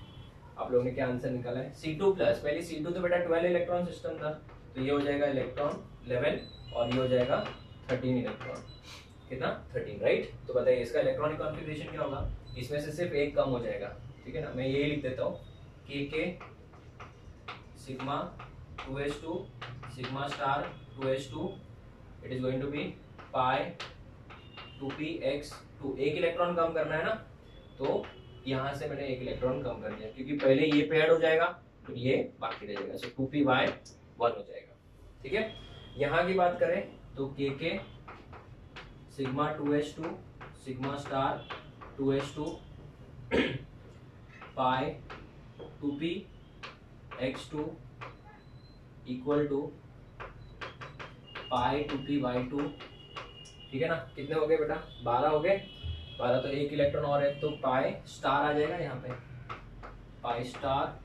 आप लोगों ने क्या आंसर निकाला है। C2 प्लस, पहले C2 तो बेटा 12 इलेक्ट्रॉन सिस्टम था, तो ये हो जाएगा इलेक्ट्रॉन 11 और ये हो जाएगा 13 इलेक्ट्रॉन, कितना 13, राइट। तो बताइए इसका इलेक्ट्रॉनिक कॉन्फ़िगरेशन क्या होगा, इसमें से सिर्फ एक कम हो जाएगा। ठीक है ना, मैं यही लिख देता हूँ, K sigma 2s2 sigma star 2s2, it is going to be pi 2px2। एक इलेक्ट्रॉन कम करना है ना, तो यहाँ से मैंने एक इलेक्ट्रॉन कम कर दिया, क्योंकि पहले ये पेड हो जाएगा तो ये बाकी रह जाएगा, सो 2p/1 हो जाएगा। ठीक है, यहाँ की बात करें तो K sigma 2s2 sigma star 2s2 pi 2px2 equal to pi 2p/2। ठीक है ना, कितने हो गए बेटा, 12 हो गए। 12 तो एक इलेक्ट्रॉन और है, तो पाई स्टार आ जाएगा यहाँ पे, पाई स्टार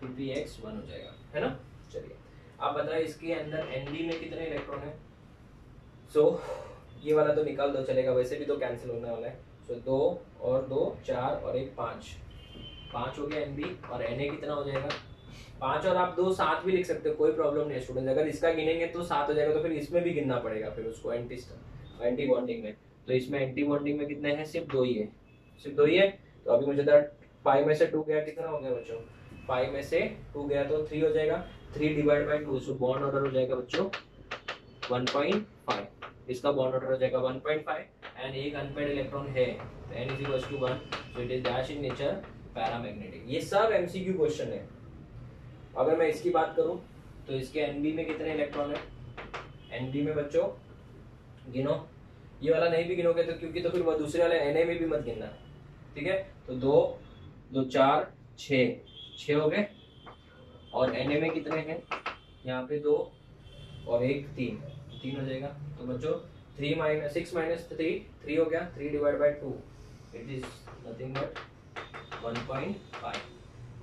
2px1 हो जाएगा, है ना। चलिए आप बताइए इसके अंदर ND में कितने इलेक्ट्रॉन है। सो ये वाला तो निकाल दो चलेगा, वैसे भी तो कैंसिल होने वाला है। सो 2 और 2 4 और 1 5 हो गया NB, और Na कितना हो जाएगा 5, और आप 2 7 भी लिख सकते हो, कोई प्रॉब्लम नहीं है स्टूडेंट। अगर इसका गिनेंगे तो 7 हो जाएगा, तो फिर इसमें भी गिनना पड़ेगा फिर उसको एंटी बॉन्डिंग में। तो इसमें एंटी बॉन्डिंग में कितने हैं, सिर्फ 2 ही है, सिर्फ 2 ही है। तो अभी मुझे 5 में से 2 गया, कितना हो गया बच्चों, 5 में से 2 गया तो 3 हो जाएगा, 3 divide by 2, so bond order हो जाएगा बच्चों 1.5, इसका बॉन्ड ऑर्डर हो जाएगा 1.5, एंड एक अनपेड इलेक्ट्रॉन है, तो n = 1, so it is dash in nature paramagnetic. ये सब MCQ क्वेश्चन है। अगर मैं इसकी बात करूं तो इसके NB में कितने इलेक्ट्रॉन है, NB में बच्चों गिनो, ये वाला नहीं भी गिनोगे तो क्योंकि तो फिर वो दूसरे वाले Na में भी मत गिनना, ठीक है। तो 2 2 4 6 हो गए, और Na में कितने हैं, यहाँ पे 2 और 1 3 हो जाएगा। तो बच्चों 6 माइनस 3 हो गया, 3 divide by 2 it is nothing but 1.5।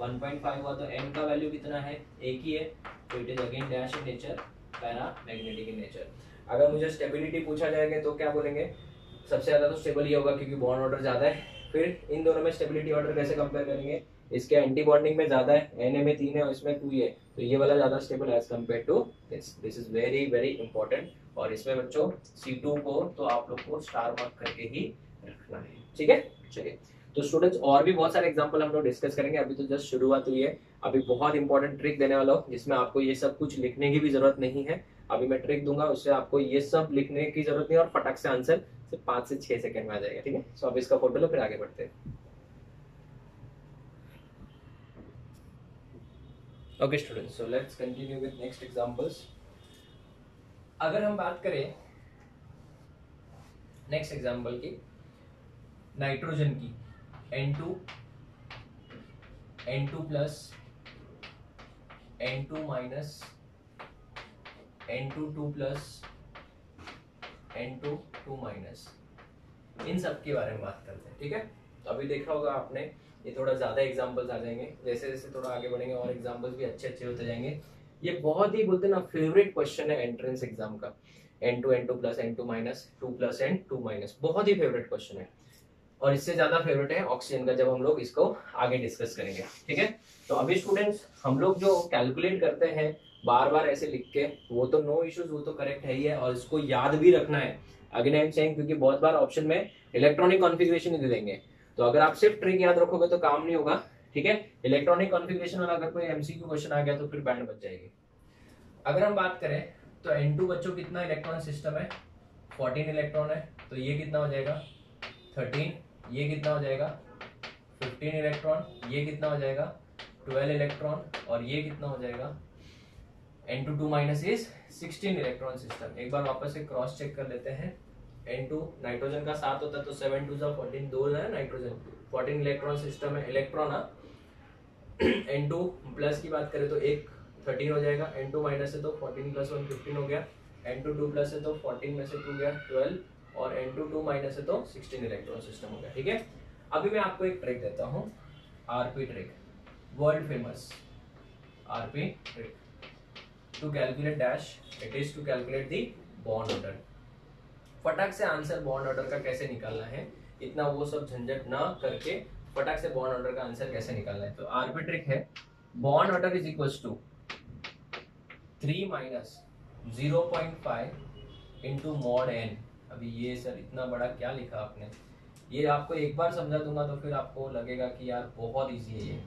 1.5 हुआ तो n का वैल्यू कितना है, एक ही है, तो it is again dash in nature, paramagnetic in nature. अगर मुझे स्टेबिलिटी पूछा जाएगा तो क्या बोलेंगे, सबसे ज्यादा तो स्टेबल ये होगा क्योंकि बॉन्ड ऑर्डर ज्यादा है। फिर इन दोनों में स्टेबिलिटी ऑर्डर कैसे कंपेयर करेंगे, इसके एंटी बॉन्डिंग में ज्यादा है, Na में 3 है और इसमें 2 है, तो ये वाला ज्यादा stable as compare to this. This is very very important, और इसमें बच्चों C2 को तो आप लोग को स्टार मार्क करके ही रखना है, ठीक है। चलिए, तो स्टूडेंट्स और भी बहुत सारे एग्जांपल हम लोग डिस्कस करेंगे, अभी तो जस्ट शुरुआत हुई है। अभी बहुत इंपॉर्टेंट ट्रिक देने वाला हूँ जिसमें आपको ये सब कुछ लिखने की भी जरूरत नहीं है। अभी मैं ट्रिक दूंगा, उससे आपको ये सब लिखने की जरूरत नहीं है और फटाक से आंसर सिर्फ 5 से 6 सेकंड में आ जाएगा, ठीक है। सो अब इसका फोटो लो, फिर आगे बढ़ते हैं। Okay students, so let's continue with next examples. अगर हम बात करें नेक्स्ट एग्जांपल की, नाइट्रोजन की, N2 plus N2 minus N2 2 plus N2 2 minus, इन सब के बारे में बात करते हैं, ठीक है। तो अभी देखा होगा आपने, ये थोड़ा ज्यादा एग्जांपल्स आ जाएंगे, जैसे जैसे थोड़ा आगे बढ़ेंगे और एग्जांपल्स भी अच्छे अच्छे होते जाएंगे। ये बहुत ही बोलते हैं ना फेवरेट क्वेश्चन है एंट्रेंस एग्जाम का, N2 plus N2 minus 2 plus N2 minus, बहुत ही फेवरेट क्वेश्चन है। और इससे ज्यादा फेवरेट है ऑक्सीजन का, जब हम लोग इसको आगे डिस्कस करेंगे, ठीक है। तो अभी स्टूडेंट्स हम लोग जो कैलकुलेट करते हैं बार बार ऐसे लिख के, वो तो नो इश्यूज, वो तो करेक्ट है ही है, और इसको याद भी रखना है अगेन आई एम सेइंग, क्योंकि बहुत बार ऑप्शन में इलेक्ट्रॉनिक कॉन्फ़िगरेशन ही दे देंगे। तो अगर आप सिर्फ ट्रिक याद रखोगे तो काम नहीं होगा, ठीक है। इलेक्ट्रॉनिक कॉन्फ़िगरेशन वाला अगर कोई एमसीक्यू क्वेश्चन आ गया तो फिर बैंड बच जाएगी। अगर हम बात करें तो N2 बच्चों कितना इलेक्ट्रॉन सिस्टम है, 14 इलेक्ट्रॉन है, तो ये कितना हो जाएगा 13, ये कितना हो जाएगा 15 इलेक्ट्रॉन, ये कितना हो जाएगा 12 इलेक्ट्रॉन, और ये कितना हो जाएगा N2 2 minus is 16 electron system. एक बार वापस से क्रॉस चेक कर लेते हैं। N2 नाइट्रोजन का 7 होता है तो 7 2 14, 2 है नाइट्रोजन, 14 इलेक्ट्रॉन सिस्टम है, इलेक्ट्रॉन। N2 प्लस की बात करें तो एक 13 हो जाएगा, N2 माइनस है तो 14 प्लस 1 15 हो गया, N2 2 प्लस है तो 14 में से 2 गया 12, और N2 2 माइनस है तो 16 इलेक्ट्रॉन सिस्टम हो गया, ठीक है। अभी मैं आपको एक ट्रिक देता हूँ, RP trick, world famous RP trick, to calculate dash, it is to calculate the bond order. फटाक से आंसर बॉन्ड ऑर्डर का कैसे निकालना है, इतना वो सब झंझट ना करके फटाक से बॉन्ड ऑर्डर का आंसर कैसे निकालना है। तो आरपी ट्रिक है, bond order is equals to 3 minus 0.5 into mod n। अभी ये सर इतना बड़ा क्या लिखा आपने, ये आपको एक बार समझा दूंगा तो फिर आपको लगेगा कि यार बहुत इजी है ये।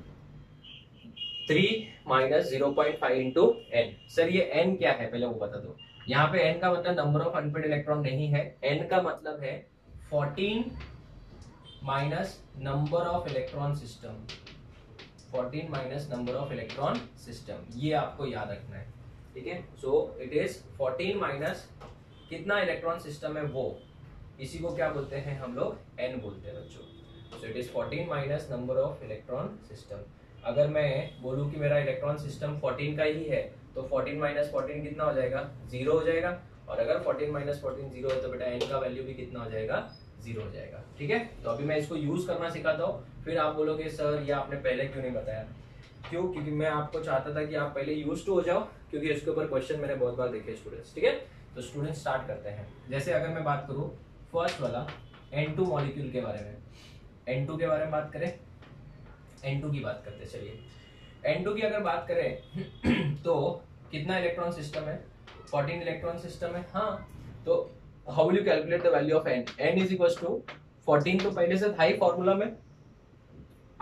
3 माइनस 0.5 इंटू n, सर ये n क्या है पहले वो बता दो। यहाँ पे n का मतलब नंबर ऑफ अनपेड इलेक्ट्रॉन नहीं है, n का मतलब है 14 minus number of electron system, 14 minus number of electron system, ये आपको याद रखना है, ठीक है। सो इट इज 14 माइनस कितना इलेक्ट्रॉन सिस्टम है वो, इसी को क्या बोलते हैं हम लोग, n बोलते हैं बच्चों। सो it is 14 minus number of electron system. अगर मैं बोलूं कि मेरा इलेक्ट्रॉन सिस्टम 14 का ही है तो 14 माइनस 14 कितना हो जाएगा, 0 हो जाएगा, और अगर 14 माइनस 14 0 है तो बेटा n का वैल्यू भी कितना हो जाएगा, 0 हो जाएगा, ठीक है। तो अभी मैं इसको यूज करना सिखाता हूँ, फिर आप बोलोगे सर ये आपने पहले क्यों नहीं बताया। क्यों, क्योंकि मैं आपको चाहता था कि आप पहले यूज टू हो जाओ, क्योंकि इसके ऊपर क्वेश्चन मैंने बहुत बार देखे स्टूडेंट्स, ठीक है। तो स्टूडेंट स्टार्ट करते हैं। जैसे अगर मैं बात करूं फर्स्ट वाला N2 मॉलिक्यूल के बारे में, N2 के बारे में बात करें, N2 की बात करते हैं। चलिए N2 की अगर बात करें तो कितना इलेक्ट्रॉन सिस्टम है, 14 इलेक्ट्रॉन सिस्टम है, हाँ। तो how will you calculate the value of n, n is equals to 14, तो पहले से था ही फॉर्मूला में,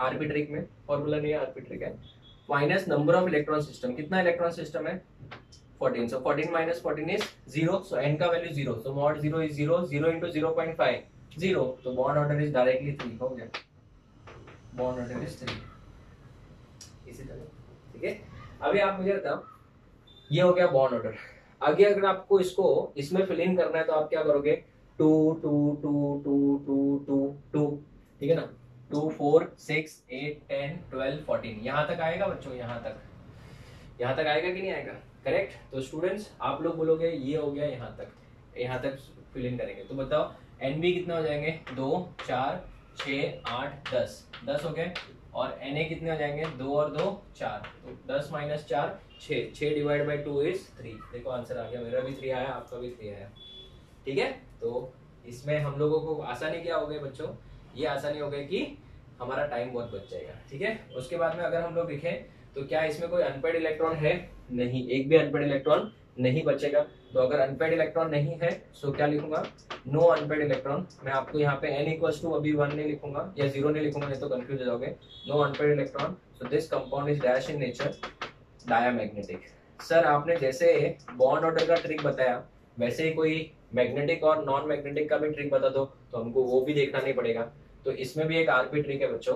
आरपी ट्रिक में फॉर्मूला नहीं है, आरपी ट्रिक है, minus number of electron system, कितना इलेक्ट्रॉन सिस्टम है 14, so 14 minus 14 is 0, so n का value 0, so mod 0 is 0, 0 into 0.5 0, तो बॉन्ड ऑर्डर इज डायरेक्टली 3 हो गया, बॉन्ड ऑर्डर इज 3, इसी तरह, ठीक है। अभी आप मुझे बताओ, ये हो गया बॉन्ड ऑर्डर। आगे अगर आपको इसको इसमें फिल इन करना है तो आप क्या करोगे, 2 2 2 2 2 2 2, ठीक है ना, 2 4 6 8 10 12 14, यहाँ तक आएगा बच्चों, यहाँ तक आएगा कि नहीं आएगा, करेक्ट। तो स्टूडेंट्स आप लोग बोलोगे ये हो गया यहाँ तक फिल इन करेंगे, तो बताओ एनबी कितना हो जाएंगे, 2 4 6 8 10 हो गए, और एनए कितने हो जाएंगे, 2 और 2 4, तो 10 माइनस 4 6 डिवाइड बाई 2 इज 3। देखो आंसर आ गया, मेरा भी 3 आया, आपका भी 3 आया, ठीक है। तो इसमें हम लोगों को आसानी क्या हो गई बच्चों, ये आसानी हो गई कि हमारा टाइम बहुत बच जाएगा, ठीक है। उसके बाद में अगर हम लोग लिखें तो क्या इसमें कोई अनपेड इलेक्ट्रॉन है, नहीं, एक भी अनपेड इलेक्ट्रॉन नहीं बचेगा। तो अगर अनपेड इलेक्ट्रॉन नहीं है तो क्या लिखूंगा, नो अनपेड इलेक्ट्रॉन। मैं आपको यहाँ पे n इक्वल्स टू अभी 1 नहीं लिखूंगा या 0 नहीं लिखूंगा, नहीं तो कंफ्यूज हो जाओगे। No unpaired electron, so this compound is dash in nature diamagnetic. Sir आपने जैसे बॉन्ड ऑर्डर का ट्रिक बताया वैसे ही कोई मैग्नेटिक और नॉन मैग्नेटिक का भी ट्रिक बता दो तो हमको वो भी देखना नहीं पड़ेगा। तो इसमें भी एक आरपी ट्रिक है बच्चों,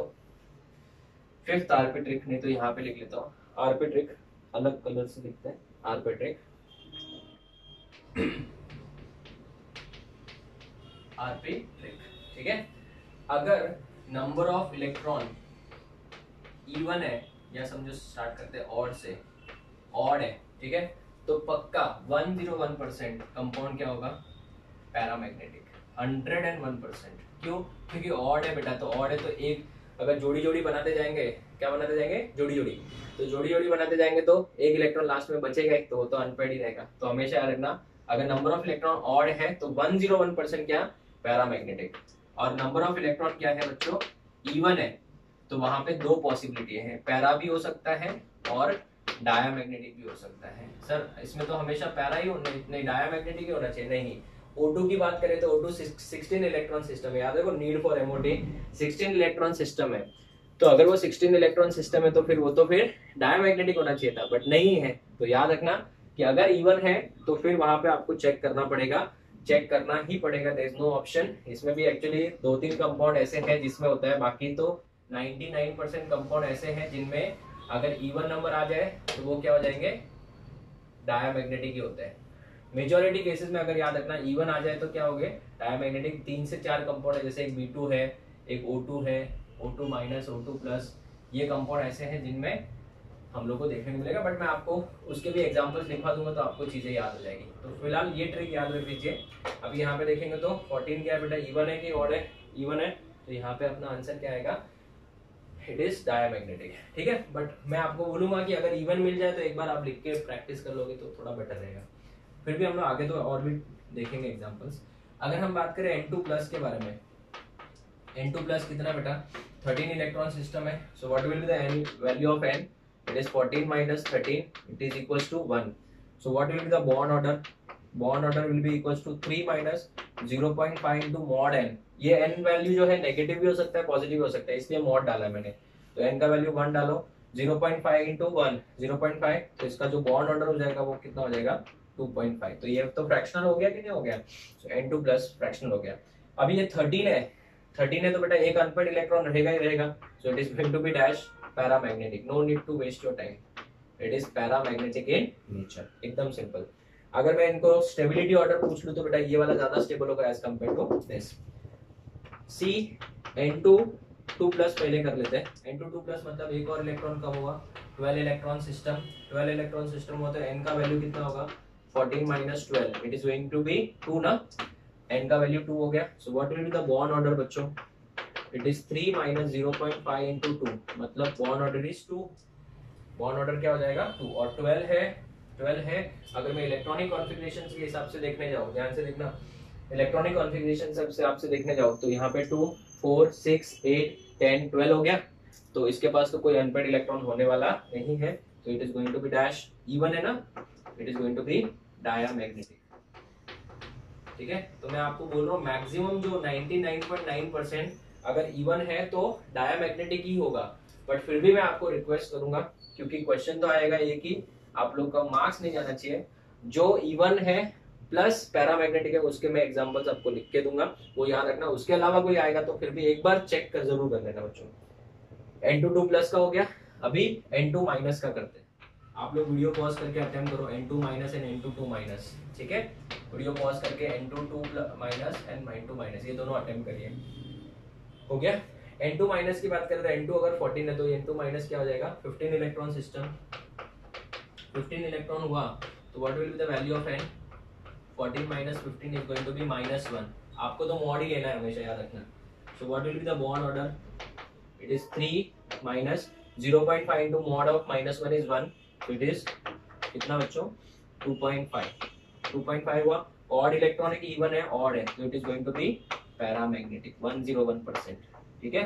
5th आरपी ट्रिक, नहीं तो यहाँ पे लिख लेता हूँ आरपी ट्रिक, अलग कलर से लिखते हैं आरपी ट्रिक। आरपी ट्रिक, ठीक है। अगर नंबर ऑफ इलेक्ट्रॉन इवन है, या समझो स्टार्ट करते हैं ऑड से, ऑड है, ठीक है, तो पक्का 101% कंपाउंड क्या होगा, पैरामैग्नेटिक, 101%। क्यों, क्योंकि ऑड है बेटा, तो ऑड है तो एक अगर जोड़ी जोड़ी बनाते जाएंगे, क्या बनाते जाएंगे, जोड़ी जोड़ी, तो जोड़ी जोड़ी बनाते जाएंगे तो एक इलेक्ट्रॉन लास्ट में बचेगा एक, तो वो तो अनपेड ही रहेगा। तो हमेशा याद रखना अगर नंबर ऑफ इलेक्ट्रॉन ऑड है तो 101% क्या, पैरामैग्नेटिक, और नंबर ऑफ इलेक्ट्रॉन क्या है बच्चों, इवन है, तो वहां पे 2 पॉसिबिलिटी है, पैरा भी हो सकता है और डायामैग्नेटिक भी हो सकता है। सर इसमें तो हमेशा पैरा ही नहीं डायामैग्नेटिक ही होना चाहिए, नहीं। O2 की बात करें तो O2 16 इलेक्ट्रॉन सिस्टम है, याद रखो, need for MOT 16 electron system है। तो अगर वो 16 इलेक्ट्रॉन सिस्टम है तो फिर वो तो फिर डायामैग्नेटिक होना चाहिए था, बट नहीं है। तो याद रखना कि अगर इवन है तो फिर वहां पे आपको चेक करना पड़ेगा, चेक करना ही पड़ेगा, देयर इज नो ऑप्शन। इसमें भी एक्चुअली 2-3 कंपाउंड ऐसे हैं जिसमें होता है, बाकी तो 99% कंपाउंड ऐसे हैं जिनमें अगर इवन नंबर आ जाए तो वो क्या हो जाएंगे, डायामैग्नेटिक ही होता है। मेजॉरिटी केसेस में अगर याद रखना इवन आ जाए तो क्या हो गए, डायामैग्नेटिक। 3 से 4 कंपाउंड है, जैसे एक B2 है, एक O2 है, O2 माइनस O2 प्लस, ये कंपाउंड ऐसे हैं जिनमें हम लोग को देखने को मिलेगा, बट मैं आपको उसके भी एग्जांपल्स लिखवा दूंगा तो आपको चीजें याद हो जाएगी। तो फिलहाल ये ट्रिक याद रख लीजिए। अब यहाँ पे देखेंगे तो 14 क्या है बेटा, इवन है कि ऑड है, इवन है, तो यहाँ पे अपना आंसर क्या आएगा, इट इज डायामैग्नेटिक, ठीक है। बट मैं आपको बोलूंगा कि अगर इवन मिल जाए तो एक बार आप लिख के प्रैक्टिस कर लोगे तो थोड़ा बेटर रहेगा। फिर भी हम लोग आगे तो और भी देखेंगे एग्जांपल्स। अगर हम बात करें N2 प्लस के बारे में, N2 प्लस कितना बेटा, 13 इलेक्ट्रॉन सिस्टम है। So what will be the value of n, it is 14 minus 13, it is equals to 1। So what will be the bond order, bond order will be equals to 3 minus 0.5 into mod n। ये n value जो है negative भी हो सकता है positive भी हो सकता है, इसलिए मॉड डाला मैंने। तो n का वैल्यू 1 डालो, 0.5 इंटू 1 0.5, तो इसका जो बॉन्ड ऑर्डर हो जाएगा वो कितना हो जाएगा, 2.5। तो ये तो फ्रैक्शनल हो गया कि नहीं हो गया, सो N2 प्लस फ्रैक्शनल हो गया। अभी ये 13 है तो बेटा एक अनपेड इलेक्ट्रॉन रहेगा ही रहेगा, so it is going to be dash paramagnetic, no need to waste your time, it is paramagnetic in nature, एकदम सिंपल। अगर मैं इनको स्टेबिलिटी ऑर्डर पूछ लूं तो बेटा ये वाला ज्यादा स्टेबल होगा as compare to this. See N2 2 plus पहले कर लेते हैं। N2 2 प्लस मतलब एक और इलेक्ट्रॉन कम होगा, 12 इलेक्ट्रॉन सिस्टम, 12 इलेक्ट्रॉन सिस्टम हुआ तो n का वैल्यू कितना होगा, 14 minus 12, it is going to be 2 ना, n का वैल्यू 2 हो गया। So what will be the bond order बच्चों, इट इज 3 माइनस 0.5 इंटू 2, मतलब bond order is 2, bond order क्या हो जाएगा 2, और 12 है। अगर मैं इलेक्ट्रॉनिक कॉन्फ़िगरेशन के हिसाब से देखने जाऊँ, ध्यान से देखना, इलेक्ट्रॉनिक कॉन्फ़िगरेशन से हिसाब से देखने जाओ तो यहाँ पे 2 4 6 8 10 12 हो गया, तो इसके पास तो कोई अनपेड इलेक्ट्रॉन होने वाला नहीं है, तो it is going to be dash, even है ना, it is going to be diamagnetic, ठीक है। तो मैं आपको बोल रहा हूँ मैक्सिमम जो 99.9% अगर इवन है तो डायामैग्नेटिक ही होगा, बट फिर भी मैं आपको रिक्वेस्ट करूंगा, क्योंकि क्वेश्चन तो आएगा ये कि आप लोग का मार्क्स नहीं जाना चाहिए, जो इवन है प्लस पैरामैग्नेटिक है उसके मैं एग्जांपल्स आपको लिख के दूंगा, वो याद रखना। उसके अलावा कोई आएगा तो फिर भी एक बार चेक कर जरूर कर लेना बच्चों। N2 2 प्लस का हो गया, अभी N2 माइनस का करते हैं। आप लोग वीडियो पॉज करके अटेम्प्ट करो N2 minus and N2 2 minus, ठीक है। वीडियो पॉज करके N2 2 minus and N2 minus ये दोनों अटेम्प्ट करिए। हो गया। N2 माइनस की बात करें तो N2 अगर 14 है तो N2 माइनस क्या हो जाएगा 15 इलेक्ट्रॉन सिस्टम। 15 इलेक्ट्रॉन हुआ तो what will be the value of N? 14 minus 15 is going to be -1। आपको तो मॉड ही लेना है हमेशा, याद रखना। सो what will be the bond order? It is 3 minus 0.5 into mod of -1 is 1, so it is कितना बच्चों 2.5 हुआ। ऑड इलेक्ट्रॉन है कि इवन है? ऑड है, तो it is going to be paramagnetic 101%, ठीक है।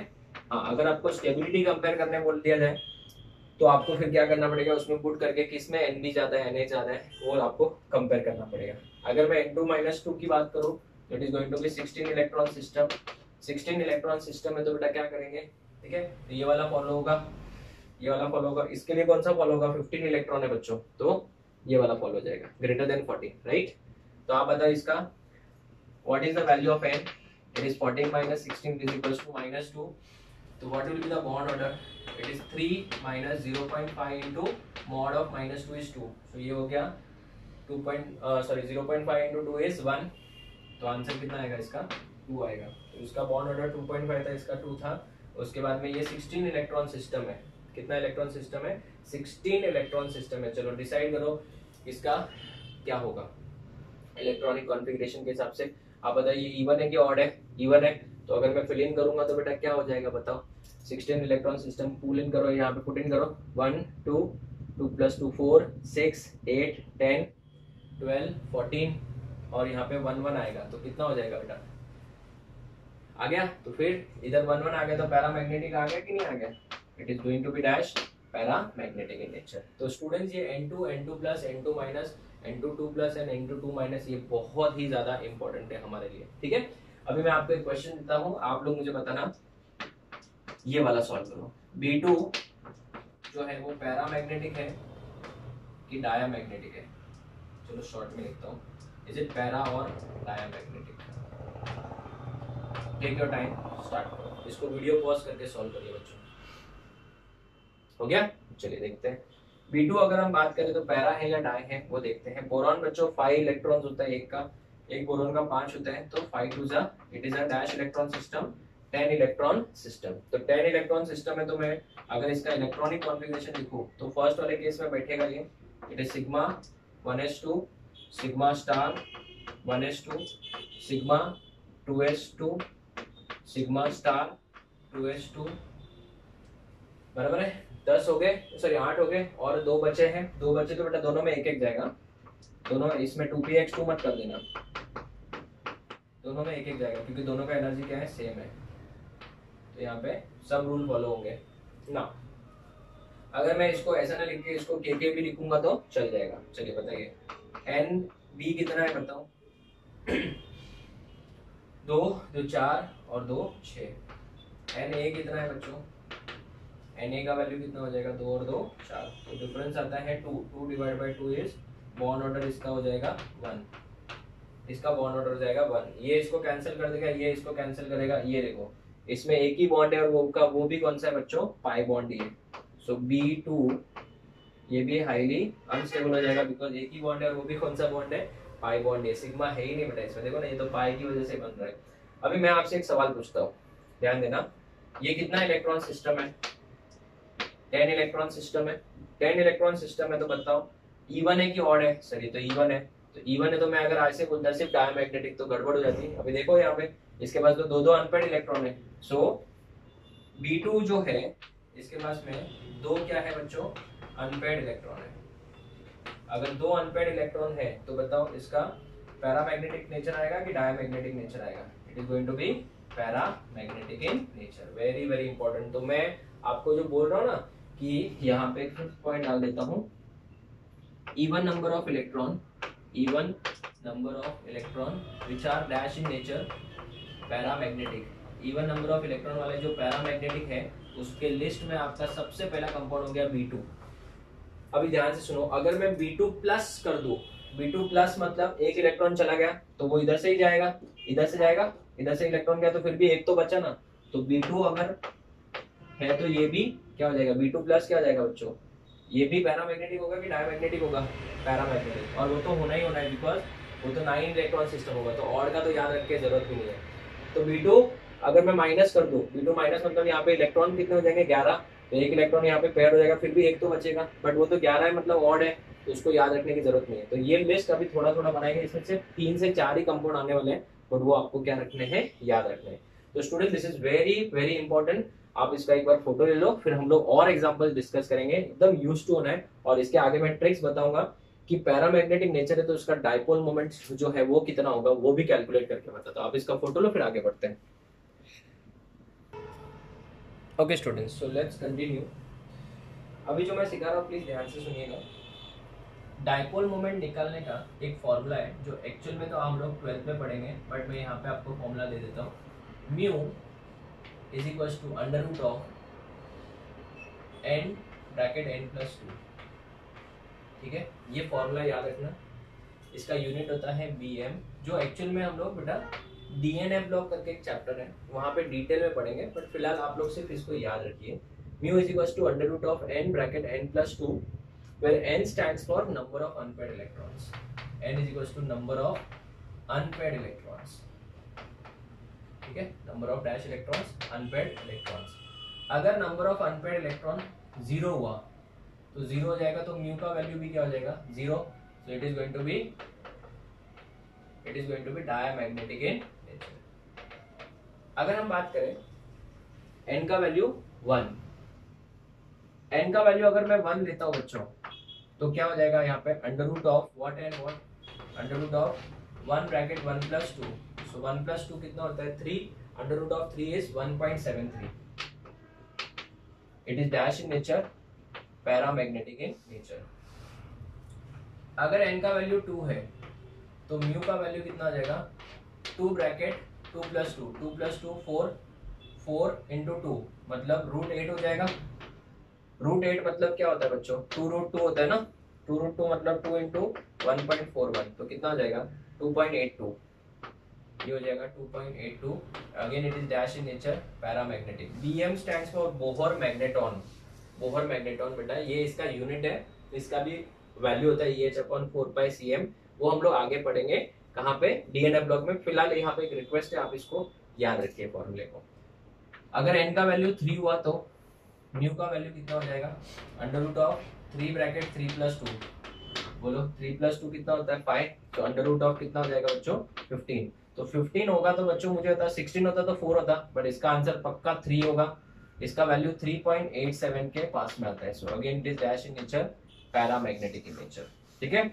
हाँ, अगर आपको स्टेबिलिटी कंपेयर करने बोल दिया जाए तो आपको फिर क्या करना पड़ेगा, उसमें पुट करके किसमें Nb ज्यादा है Na ज्यादा है वो आपको कंपेयर करना पड़ेगा। अगर मैं N2 माइनस 2 की बात करूं तो it is going to be 16 electron system. 16 electron system है तो बेटा क्या करेंगे, ठीक है, तो ये वाला फॉलो होगा, ये वाला फॉलो होगा। इसके लिए कौन सा फॉलो होगा? 15 इलेक्ट्रॉन है बच्चों, तो ये वाला फॉलो हो जाएगा, ग्रेटर देन 40, राइट। तो आप बताओ इसका what is the value of N? It is 14 minus 16 is equals to -2। तो what will be the bond order? It is 3 minus 0.5 into mod of -2 is 2। तो ये हो गया 0.5 इनटू 2 इज 1। तो आंसर कितना आएगा इसका? 2 आएगा। तो इसका बॉन्ड ऑर्डर 2.5 था, इसका 2 था। उसके बाद में ये 16 इलेक्ट्रॉन सिस्टम है। कितना इलेक्ट्रॉन सिस्टम है? 16 इलेक्ट्रॉन सिस्टम है। चलो डिसाइड करो इसका क्या होगा इलेक्ट्रॉनिक कॉन्फ़िगरेशन के हिसाब से। आप बताइए इवन है कि ऑड है? इवन है, तो अगर मैं फिल इन करूंगा तो बेटा क्या हो जाएगा बताओ? 16 इलेक्ट्रॉन सिस्टम पुल इन करो, यहाँ पे पुट इन करो। 1 2 2 + 2 4 6 8 10 12 14 और यहाँ पे 1 1 आएगा, तो कितना हो जाएगा बेटा? आ गया। तो फिर इधर 1 1 आ गया तो पैरामैग्नेटिक आ गया कि नहीं आ गया? It is going to be dash paramagnetic in nature. तो स्टूडेंट्स ये N2 N2 plus N2 minus N2 2 plus and N2 2 minus ये बहुत ही ज्यादा इंपॉर्टेंट है हमारे लिए, ठीक है। अभी मैं आपको एक क्वेश्चन देता हूँ, आप लोग मुझे बताना, ये वाला सॉल्व करो। B2 जो है वो पैरामैग्नेटिक है कि डायामैग्नेटिक है? चलो शॉर्ट में लिखता हूँ, इज इट पैरा और diamagnetic? Take your time, start करो। इसको वीडियो पॉज करके सॉल्व करिए बच्चों। हो गया? चलिए देखते हैं। B2 अगर हम बात करें तो पैरा है या डाय है वो देखते हैं। बोरॉन बच्चों 5 इलेक्ट्रॉन्स होता है, एक बोरॉन का 5 होता है, तो 5 2 जा it is a dash electron system, 10 electron system. तो 10 इलेक्ट्रॉन सिस्टम है, तो मैं अगर इसका इलेक्ट्रॉनिक कॉन्फ़िगरेशन लिखूं तो फर्स्ट वाले केस में बैठेगा ये, it is sigma 1s2 sigma star 1s2 sigma 2s2 sigma star 2s2, बराबर है। 10 हो गए, सॉरी 8 हो गए और 2 बचे हैं। 2 बचे तो बेटा दोनों में एक एक जाएगा, दोनों इसमें 2px2 मत कर देना, दोनों में एक एक जाएगा क्योंकि दोनों का एनर्जी क्या है? सेम है। तो यहाँ पे सब रूल फॉलो होंगे ना। अगर मैं इसको ऐसा ना लिख के इसको के भी लिखूंगा तो चल जाएगा। चलिए बताइए NB कितना है बताओ? 2 2 4 और 2 6। Na कितना है बच्चों? Na का वैल्यू कितना हो जाएगा? 2 और 2 4। तो डिफरेंस आता है 2 2 divide by 2 is bond order इसका हो जाएगा 1, इसका बॉन्ड ऑर्डर हो जाएगा 1। ये इसको कैंसिल कर देगा, ये इसको कैंसिल करेगा। ये देखो इसमें एक ही बॉन्ड है और वो भी कौन सा है बच्चों? पाई बॉन्ड ही है। सो B2 ये भी हाईली अनस्टेबल हो जाएगा बिकॉज एक ही बॉन्ड है और वो भी कौन सा बॉन्ड है? पाई बॉन्ड है। सिग्मा है ही नहीं बेटा इसमें, देखो ना ये तो पाई की वजह से बन रहा है। अभी मैं आपसे एक सवाल पूछता हूँ, ध्यान देना। ये कितना इलेक्ट्रॉन सिस्टम है? 10 इलेक्ट्रॉन सिस्टम है। 10 इलेक्ट्रॉन सिस्टम है तो बताओ इवन है कि ऑड है? सर ये तो इवन है, तो इवन है तो मैं अगर ऐसे बोलता सिर्फ डायमैग्नेटिक तो गड़बड़ हो जाती है। अभी देखो यहाँ पे इसके पास तो 2 अनपेड इलेक्ट्रॉन है। सो B2 जो है इसके पास में 2 क्या है बच्चों? अनपेड इलेक्ट्रॉन है। अगर 2 अनपेड इलेक्ट्रॉन है तो बताओ इसका पैरामैग्नेटिक नेचर आएगा कि डायमैग्नेटिक नेचर आएगा? It is going to be paramagnetic in nature. Very very important. तो मैं आपको जो बोल रहा हूँ ना कि यहाँ पे एक पॉइंट डाल देता हूँ, even number of electron which are dash in nature paramagnetic, even number of electron वाले जो पैरामैग्नेटिक है उसके लिस्ट में आपका सबसे पहला कंपाउंड हो गया B2। अभी ध्यान से सुनो, अगर मैं B2 प्लस कर दूं, B2 प्लस मतलब एक इलेक्ट्रॉन चला गया तो वो इधर से ही जाएगा, इधर से जाएगा, इधर से इलेक्ट्रॉन गया तो फिर भी एक तो बचा ना। तो B2 अगर है तो ये भी क्या हो जाएगा? B2 प्लस क्या हो जाएगा बच्चों? ये भी पैरामैग्नेटिक होगा कि डायमैग्नेटिक होगा? पैरामैग्नेटिक, और वो तो होना ही होना है बिकॉज वो तो 9 इलेक्ट्रॉन सिस्टम होगा, तो ऑड का तो याद रख के जरूरत भी नहीं है। तो B2 अगर मैं माइनस कर दूं, B2 माइनस मतलब यहाँ पे इलेक्ट्रॉन कितने हो जाएंगे? 11, तो एक इलेक्ट्रॉन यहाँ पे पेयर हो जाएगा, फिर भी एक तो बचेगा, बट वो तो 11 है मतलब ऑड है, तो उसको याद रखने की जरूरत नहीं है। तो ये लिस्ट अभी थोड़ा थोड़ा बनाएंगे, इसमें से 3 से 4 ही कंपाउंड आने वाले हैं, बट वो आपको क्या रखने हैं? याद रखने हैं। तो student this is very very important, आप इसका एक बार फोटो ले लो, फिर हम लोग और एग्जांपल डिस्कस करेंगे, एकदम यूज्ड टू होना है। और इसके आगे मैं ट्रिक्स बताऊंगा कि पैरामैग्नेटिक नेचर है तो उसका डाइपोल मोमेंट जो है वो कितना होगा, वो भी कैलकुलेट करके बताता हूं। आप इसका फोटो लो, फिर आगे बढ़ते हैं। Okay students, so let's continue. अभी जो मैं सिखा रहा हूँ प्लीज ध्यान से सुनिएगा। डाइपोल मोमेंट निकालने का एक फॉर्मूला है जो एक्चुअल में तो हम लोग 12th में पढ़ेंगे, बट मैं यहाँ पे आपको फॉर्मूला दे देता हूँ। Mu is equals to under root of n bracket n+2। ठीक है, ये फॉर्मूला याद रखना। इसका यूनिट होता है bm, जो एक्चुअल में हम लोग बेटा डीएनए ब्लॉक करके एक चैप्टर है वहाँ पे डिटेल में पढ़ेंगे, बट फिलहाल आप लोग सिर्फ इसको याद रखिए। Mu is equals to under root of n bracket n+2 where n stands for number of unpaired electrons. n is equals to number of unpaired electrons. ठीक है, number of dash electrons, unpaired electrons. अगर number of unpaired electron 0 हुआ तो 0 हो जाएगा, तो mu का value भी क्या हो जाएगा? 0. So it is going to be diamagnetic in nature. अगर हम बात करें n का वैल्यू 1, n का वैल्यू अगर मैं 1 लेता हूँ बच्चों, तो क्या हो जाएगा यहाँ पे? Under root of what and what? Under root of 1 bracket 1+2, so 1+2 कितना होता है? 3, under root of 3 is 1.73। It is dash in nature, paramagnetic in nature. अगर n का वैल्यू 2 है तो म्यू का वैल्यू कितना आ जाएगा? 2 ब्रैकेट 2+2, 2+2 4, 4 इंटू 2 मतलब √8 हो जाएगा। √8 मतलब क्या होता है बच्चों? 2√2 होता है ना, 2√2 मतलब 2 इंटू 1.41, तो कितना हो जाएगा? 2.82। ये हो जाएगा 2.82। Again it is dash in nature, paramagnetic. Bm stands for Bohr magneton. Bohr magneton बेटा ये इसका यूनिट है, इसका भी वैल्यू होता है EH/4πcm। वो हम लोग आगे पढ़ेंगे कहाँ पे? डीएनए ब्लॉक में। फिलहाल यहाँ पे एक रिक्वेस्ट है, आप इसको याद रखिए फॉर्मूले को। अगर n का वैल्यू 3 हुआ तो म्यू का वैल्यू कितना हो जाएगा? अंडर रूट ऑफ 3 ब्रैकेट 3+2, बोलो 3+2 कितना होता है? 5, तो अंडर रूट ऑफ कितना हो जाएगा बच्चों? 15। तो 15 होगा तो बच्चों मुझे होता 16 होता तो 4 होता, बट इसका आंसर पक्का 3 होगा। इसका वैल्यू 3.87 के पास में आता है। So again it is dash in nature, paramagnetic in nature. ठीक है,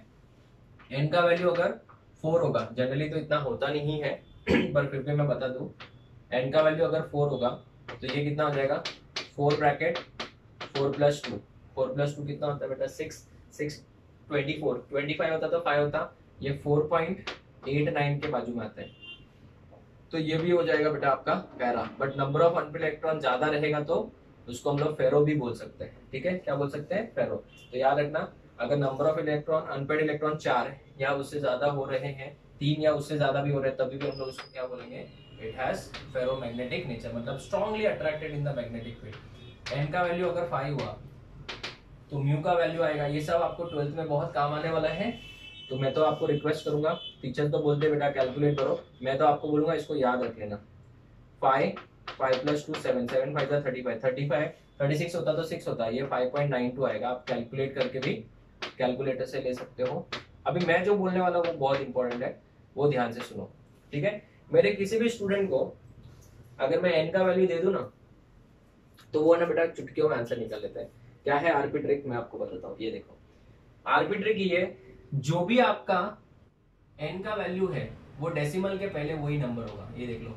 n का वैल्यू अगर 4 होगा, जनरली तो इतना होता नहीं है पर फिर भी मैं बता दूं, n का वैल्यू अगर 4 होगा तो ये कितना हो जाएगा? 4 ब्रैकेट 4+2, 4+2 कितना होता है बेटा? 6, 6 24, 25 होता तो 5 होता, ये 4.89 के बाजू में आता है, तो ये भी हो जाएगा बेटा आपका para. But number of unpaired electron ज्यादा रहेगा तो उसको हम लोग फेरो भी बोल सकते हैं। ठीक है, क्या बोल सकते हैं? फेरो। तो याद रखना, अगर number of electron unpaired electron 4 या उससे ज्यादा हो रहे हैं, 3 या उससे ज्यादा भी हो रहे हैं, तभी भी हम लोग इसको क्या बोलेंगे? इट हैज फेरोमैग्नेटिक नेचर, मतलब strongly attracted in the magnetic field. n का वैल्यू अगर 5 हुआ तो म्यू का वैल्यू आएगा। ये सब आपको 12th में बहुत काम आने वाला है, तो मैं तो आपको रिक्वेस्ट करूंगा, टीचर तो बोलते बेटा कैलकुलेट करो, मैं तो आपको बोलूंगा इसको याद रख लेना। 5, 5+2 7, 7 5 35, 35 36 होता तो 6 होता, ये 5.92 आएगा। आप कैलकुलेट करके भी कैलकुलेटर से ले सकते हो। अभी मैं जो बोलने वाला हूँ वो बहुत इंपॉर्टेंट है, वो ध्यान से सुनो। ठीक है, मेरे किसी भी स्टूडेंट को अगर मैं n का वैल्यू दे दूं ना, तो वो ना बेटा चुटकियों में आंसर निकाल लेता है। क्या है आरपी ट्रिक? मैं आपको बताता हूँ। ये देखो, आरपी ट्रिक ये, जो भी आपका n का वैल्यू है वो डेसिमल के पहले वही नंबर होगा। ये देख लो,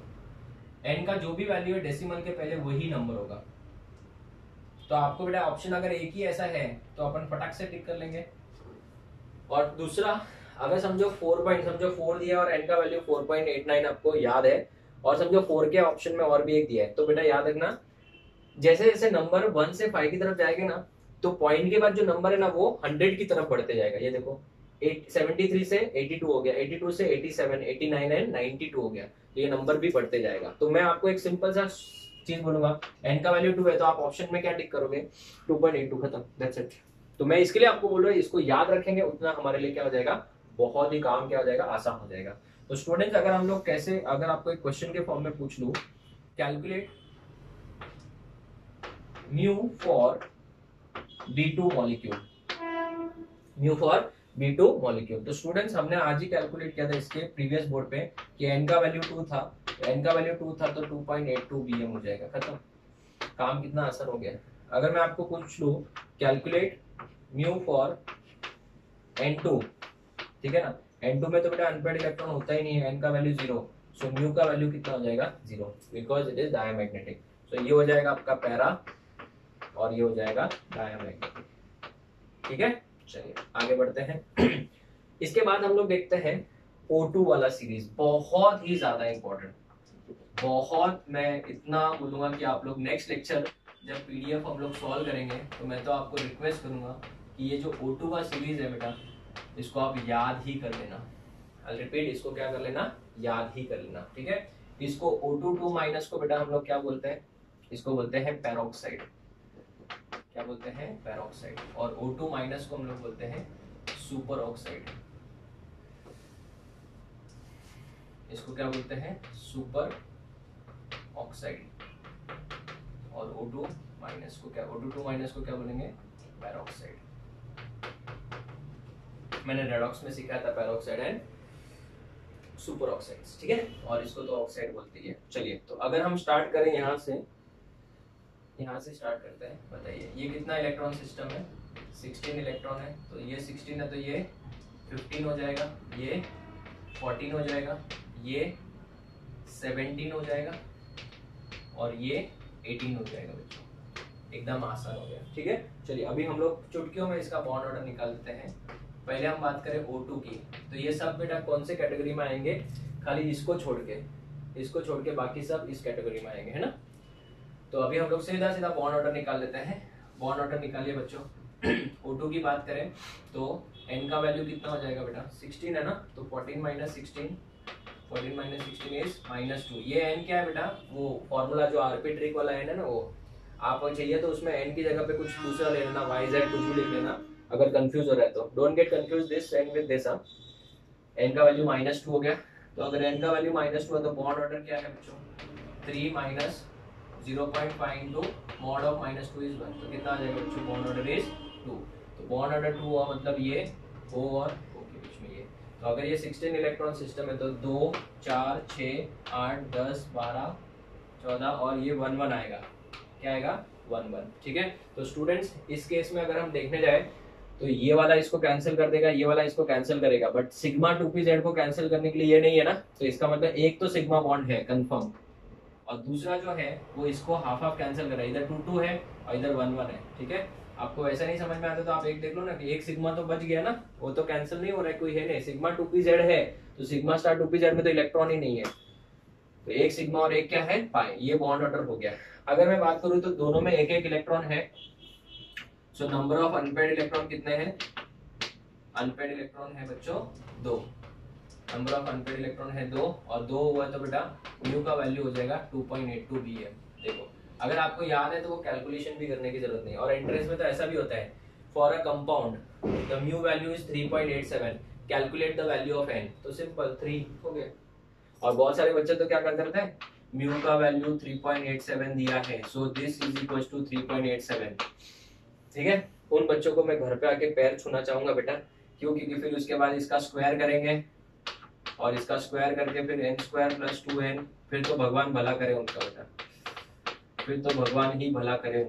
n का जो भी वैल्यू है डेसिमल के पहले वही नंबर होगा। तो आपको बेटा ऑप्शन अगर एक ही ऐसा है तो अपन फटाक से टिक कर लेंगे। और दूसरा, अगर समझो 4 दिया और n का वैल्यू 4.89 आपको याद है, और समझो 4 के ऑप्शन में और भी एक दिया है, तो बेटा याद रखना, जैसे जैसे नंबर 1 से 5 की तरफ जाएंगे ना, तो पॉइंट के बाद जो नंबर है ना वो 100 की तरफ बढ़ते जाएगा। ये देखो, 73 से 82 हो गया, 82 से 87, 89 एंड 92 हो गया, तो ये नंबर भी बढ़ते जाएगा। तो मैं आपको एक सिंपल सा चीज बोलूंगा, n का वैल्यू 2 है तो आप ऑप्शन में क्या टिक करोगे? 2.82, खत्म, दैट्स इट। तो मैं इसके लिए आपको बोल रहा हूँ, इसको याद रखेंगे उतना हमारे लिए क्या हो जाएगा, बहुत ही काम क्या हो जाएगा, आसान हो जाएगा। तो स्टूडेंट्स अगर हम लोग कैसे, अगर आपको एक क्वेश्चन के फॉर्म में पूछ लूं, calculate mu for B2 molecule, mu for B2 molecule. तो स्टूडेंट्स हमने आज ही कैलकुलेट किया था इसके प्रीवियस बोर्ड पे कि n का वैल्यू 2 था, तो n का वैल्यू 2 था तो 2.82 bm हो जाएगा, खत्म, काम कितना आसान हो गया। अगर मैं आपको पूछ लूं कैलकुलेट म्यू फॉर N2, ठीक है ना, N2 में तो बेटा अनपेड इलेक्ट्रॉन होता ही नहीं है, n का वैल्यू 0, सो म्यू का वैल्यू कितना हो जाएगा 0, बिकॉज इट इज डायमैग्नेटिक। सो ये हो जाएगा आपका पैरा और ये हो जाएगा डायमैग्नेटिक, ठीक है। चलिए आगे बढ़ते हैं। इसके बाद हम लोग देखते हैं O2 वाला सीरीज, बहुत ही ज्यादा इंपॉर्टेंट, बहुत, मैं इतना बोलूंगा कि आप लोग नेक्स्ट लेक्चर जब पीडीएफ हम लोग सॉल्व करेंगे तो मैं तो आपको रिक्वेस्ट करूंगा कि ये जो O2 का सीरीज है बेटा, इसको आप याद ही कर लेना। आई रिपीट, इसको क्या कर लेना, याद ही कर लेना, ठीक है। इसको O2 माइनस को बेटा हम लोग क्या बोलते हैं, इसको बोलते हैं पेरोक्साइड, क्या बोलते हैं, पेरोक्साइड। और O2 माइनस को हम लोग बोलते हैं सुपर ऑक्साइड, इसको क्या बोलते हैं, सुपर ऑक्साइड। और O2 माइनस को क्या, O2 माइनस को क्या बोलेंगे, पेरोक्साइड। मैंने रेडॉक्स में सीखा था पेरोक्साइड एंड सुपर ऑक्साइड्स, ठीक है, और इसको तो ऑक्साइड बोलती है। चलिए तो अगर हम स्टार्ट करें यहाँ से स्टार्ट करते हैं। बताइए ये कितना इलेक्ट्रॉन सिस्टम है, 16 इलेक्ट्रॉन है, तो ये 16 है तो ये 15 हो जाएगा, ये 14 हो जाएगा, ये 17 हो जाएगा और ये 18 हो जाएगा बच्चों, एकदम आसान हो गया, ठीक है। चलिए अभी हम लोग चुटकियों में इसका बॉन्ड ऑर्डर निकाल देते हैं। पहले हम बात करें O2 की, तो ये सब बेटा कौन से कैटेगरी में आएंगे, खाली इसको छोड़ के बाकी सब इस कैटेगरी में आएंगे, है ना। तो अभी हम लोग सीधा सीधा बॉन्ड ऑर्डर निकाल लेते हैं। बॉन्ड ऑर्डर निकालिए बच्चों। O2 की बात करें तो n का वैल्यू कितना हो जाएगा बेटा, 16 है ना, तो 14 माइनस 16 इज -2। ये n क्या है बेटा, वो फॉर्मूला जो आरपी ट्रिक वाला n है ना, वो आप चाहिए तो उसमें n की जगह पे कुछ दूसरा ले लेना, yz कुछ भी लिख लेना, अगर कंफ्यूज हो रहा है तो don't get confuse this n with this. n का वैल्यू -2 हो गया, तो अगर n का वैल्यू -2 है तो बॉन्ड ऑर्डर क्या है बच्चों, 3 minus 0.5 into mod of -2 is 1, तो कितना आ जाएगा बच्चों, बॉन्ड ऑर्डर इज 2। तो बॉन्ड ऑर्डर 2 हुआ, मतलब ये O और O के बीच में ये। तो अगर ये 16 इलेक्ट्रॉन सिस्टम है तो 2 4 6 8 10 12 14 और ये 1 1 आएगा, क्या आएगा, 1 1, ठीक है। तो स्टूडेंट्स इस केस में अगर हम देखने जाए तो ये वाला इसको कैंसिल कर देगा, ये वाला इसको कैंसिल करेगा, बट सिग्मा 2pz को कैंसिल करने के लिए ये नहीं है ना, तो इसका मतलब एक तो सिग्मा बॉन्ड है कंफर्म, और दूसरा जो है वो इसको हाफ हाफ कैंसिल कर रहा है, इधर 2 2 है और इधर 1 1 है, ठीक है। आपको ऐसा नहीं समझ में आता तो आप एक देख लो ना कि एक सिग्मा तो बच गया ना, वो तो कैंसिल नहीं हो रहा है, कोई है नहीं, सिग्मा 2pz है तो सिग्मा स्टार 2pz में तो इलेक्ट्रॉन ही नहीं है, तो एक सिग्मा और एक क्या है, पाई, ये बॉन्ड ऑर्डर हो गया। अगर मैं बात करूं तो दोनों में एक एक इलेक्ट्रॉन है, so number of unpaired electron कितने हैं, अनपेड इलेक्ट्रॉन है बच्चों 2, नंबर ऑफ अनपेड इलेक्ट्रॉन है 2, और 2 हुआ तो बेटा म्यू का वैल्यू हो जाएगा 2.82 bm। देखो अगर आपको याद है तो वो कैलकुलेशन भी करने की जरूरत नहीं, और एंट्रेंस में तो ऐसा भी होता है, for a compound the mu value is 3.87, calculate the value of n, तो सिंपल 3 हो गया। और बहुत सारे बच्चे तो क्या करते रहते हैं, म्यू का वैल्यू 3.87 दिया है, so this is equal to 3.87, ठीक है। उन बच्चों को मैं घर पे आके पैर छूना चाहूंगा बेटा, क्यों, क्योंकि फिर उसके बाद इसका स्क्वायर करेंगे और इसका स्क्वायर करके फिर n² + 2n, फिर तो भगवान भला करे उनका बेटा, फिर तो भगवान ही भला करे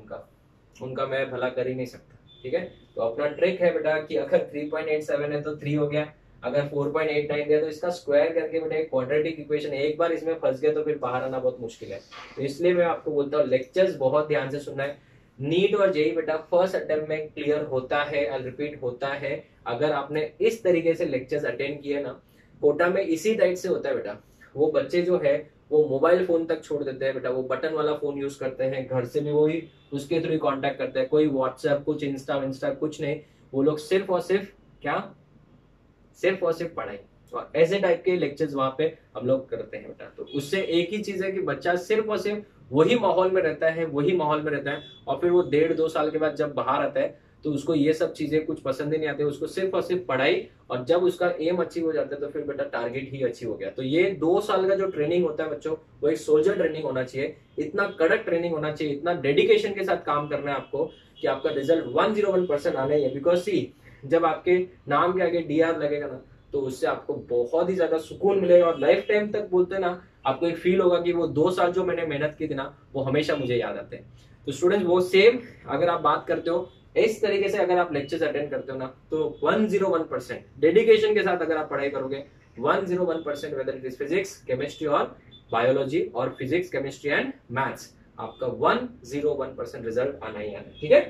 उनका मैं भला कर ही नहीं सकता, ठीक है। तो अपना ट्रिक है बेटा कि अगर 3.87 है तो 3 हो गया, अगर 4.89 दिया तो इसका स्क्वायर करके बेटा एक क्वाड्रेटिक इक्वेशन, एक बार इसमें फंस गए तो फिर बाहर आना बहुत मुश्किल है। तो इसलिए मैं आपको बोलता हूँ लेक्चर्स बहुत ध्यान से सुनना है। नीट और जेई बेटा फर्स्ट अटेम्प्ट में क्लियर होता है, आई रिपीट होता है, अगर आपने इस तरीके से लेक्चर्स अटेंड किए ना। कोटा में इसी टाइप से होता है बेटा, वो बच्चे जो है वो मोबाइल फोन तक छोड़ देते हैं बेटा, वो बटन वाला फोन यूज करते हैं, घर से भी वही उसके थ्रू कांटेक्ट करते हैं, कोई व्हाट्सएप कुछ इंस्टा कुछ नहीं, वो लोग सिर्फ और सिर्फ क्या, सिर्फ और सिर्फ पढ़ाई, और ऐसे टाइप के लेक्चर्स वहां पे हम लोग करते हैं बेटा। तो उससे एक ही चीज है कि बच्चा सिर्फ और सिर्फ वही माहौल में रहता है, और फिर वो 1.5-2 साल के बाद जब बाहर आता है तो उसको ये सब चीजें कुछ पसंद ही नहीं आती, उसको सिर्फ और सिर्फ पढ़ाई, और जब उसका एम अचीव हो जाता है तो फिर बेटा टारगेट ही अचीव हो गया। तो ये 2 साल का जो ट्रेनिंग होता है बच्चों, वो एक सोल्जर ट्रेनिंग होना चाहिए, इतना कड़क ट्रेनिंग होना चाहिए, इतना डेडिकेशन के साथ काम करना है आपको कि आपका रिजल्ट 101% आना ही है। बिकॉज सी, जब आपके नाम के आगे DR लगेगा ना, तो उससे आपको बहुत ही ज्यादा सुकून मिलेगा, और लाइफ टाइम तक बोलते ना आपको एक फील होगा कि वो 2 साल जो मैंने मेहनत की थी ना, वो हमेशा मुझे याद आते हैं। तो स्टूडेंट्स, वो सेम अगर आप बात करते हो इस तरीके से, अगर आप लेक्चर्स अटेंड करते हो ना, तो 101% डेडिकेशन के साथ अगर आप पढ़ाई करोगे, 101%, whether it is physics, chemistry और बायोलॉजी, और फिजिक्स, केमिस्ट्री एंड मैथ्स, आपका 101% रिजल्ट आना ही आना है। ठीक है,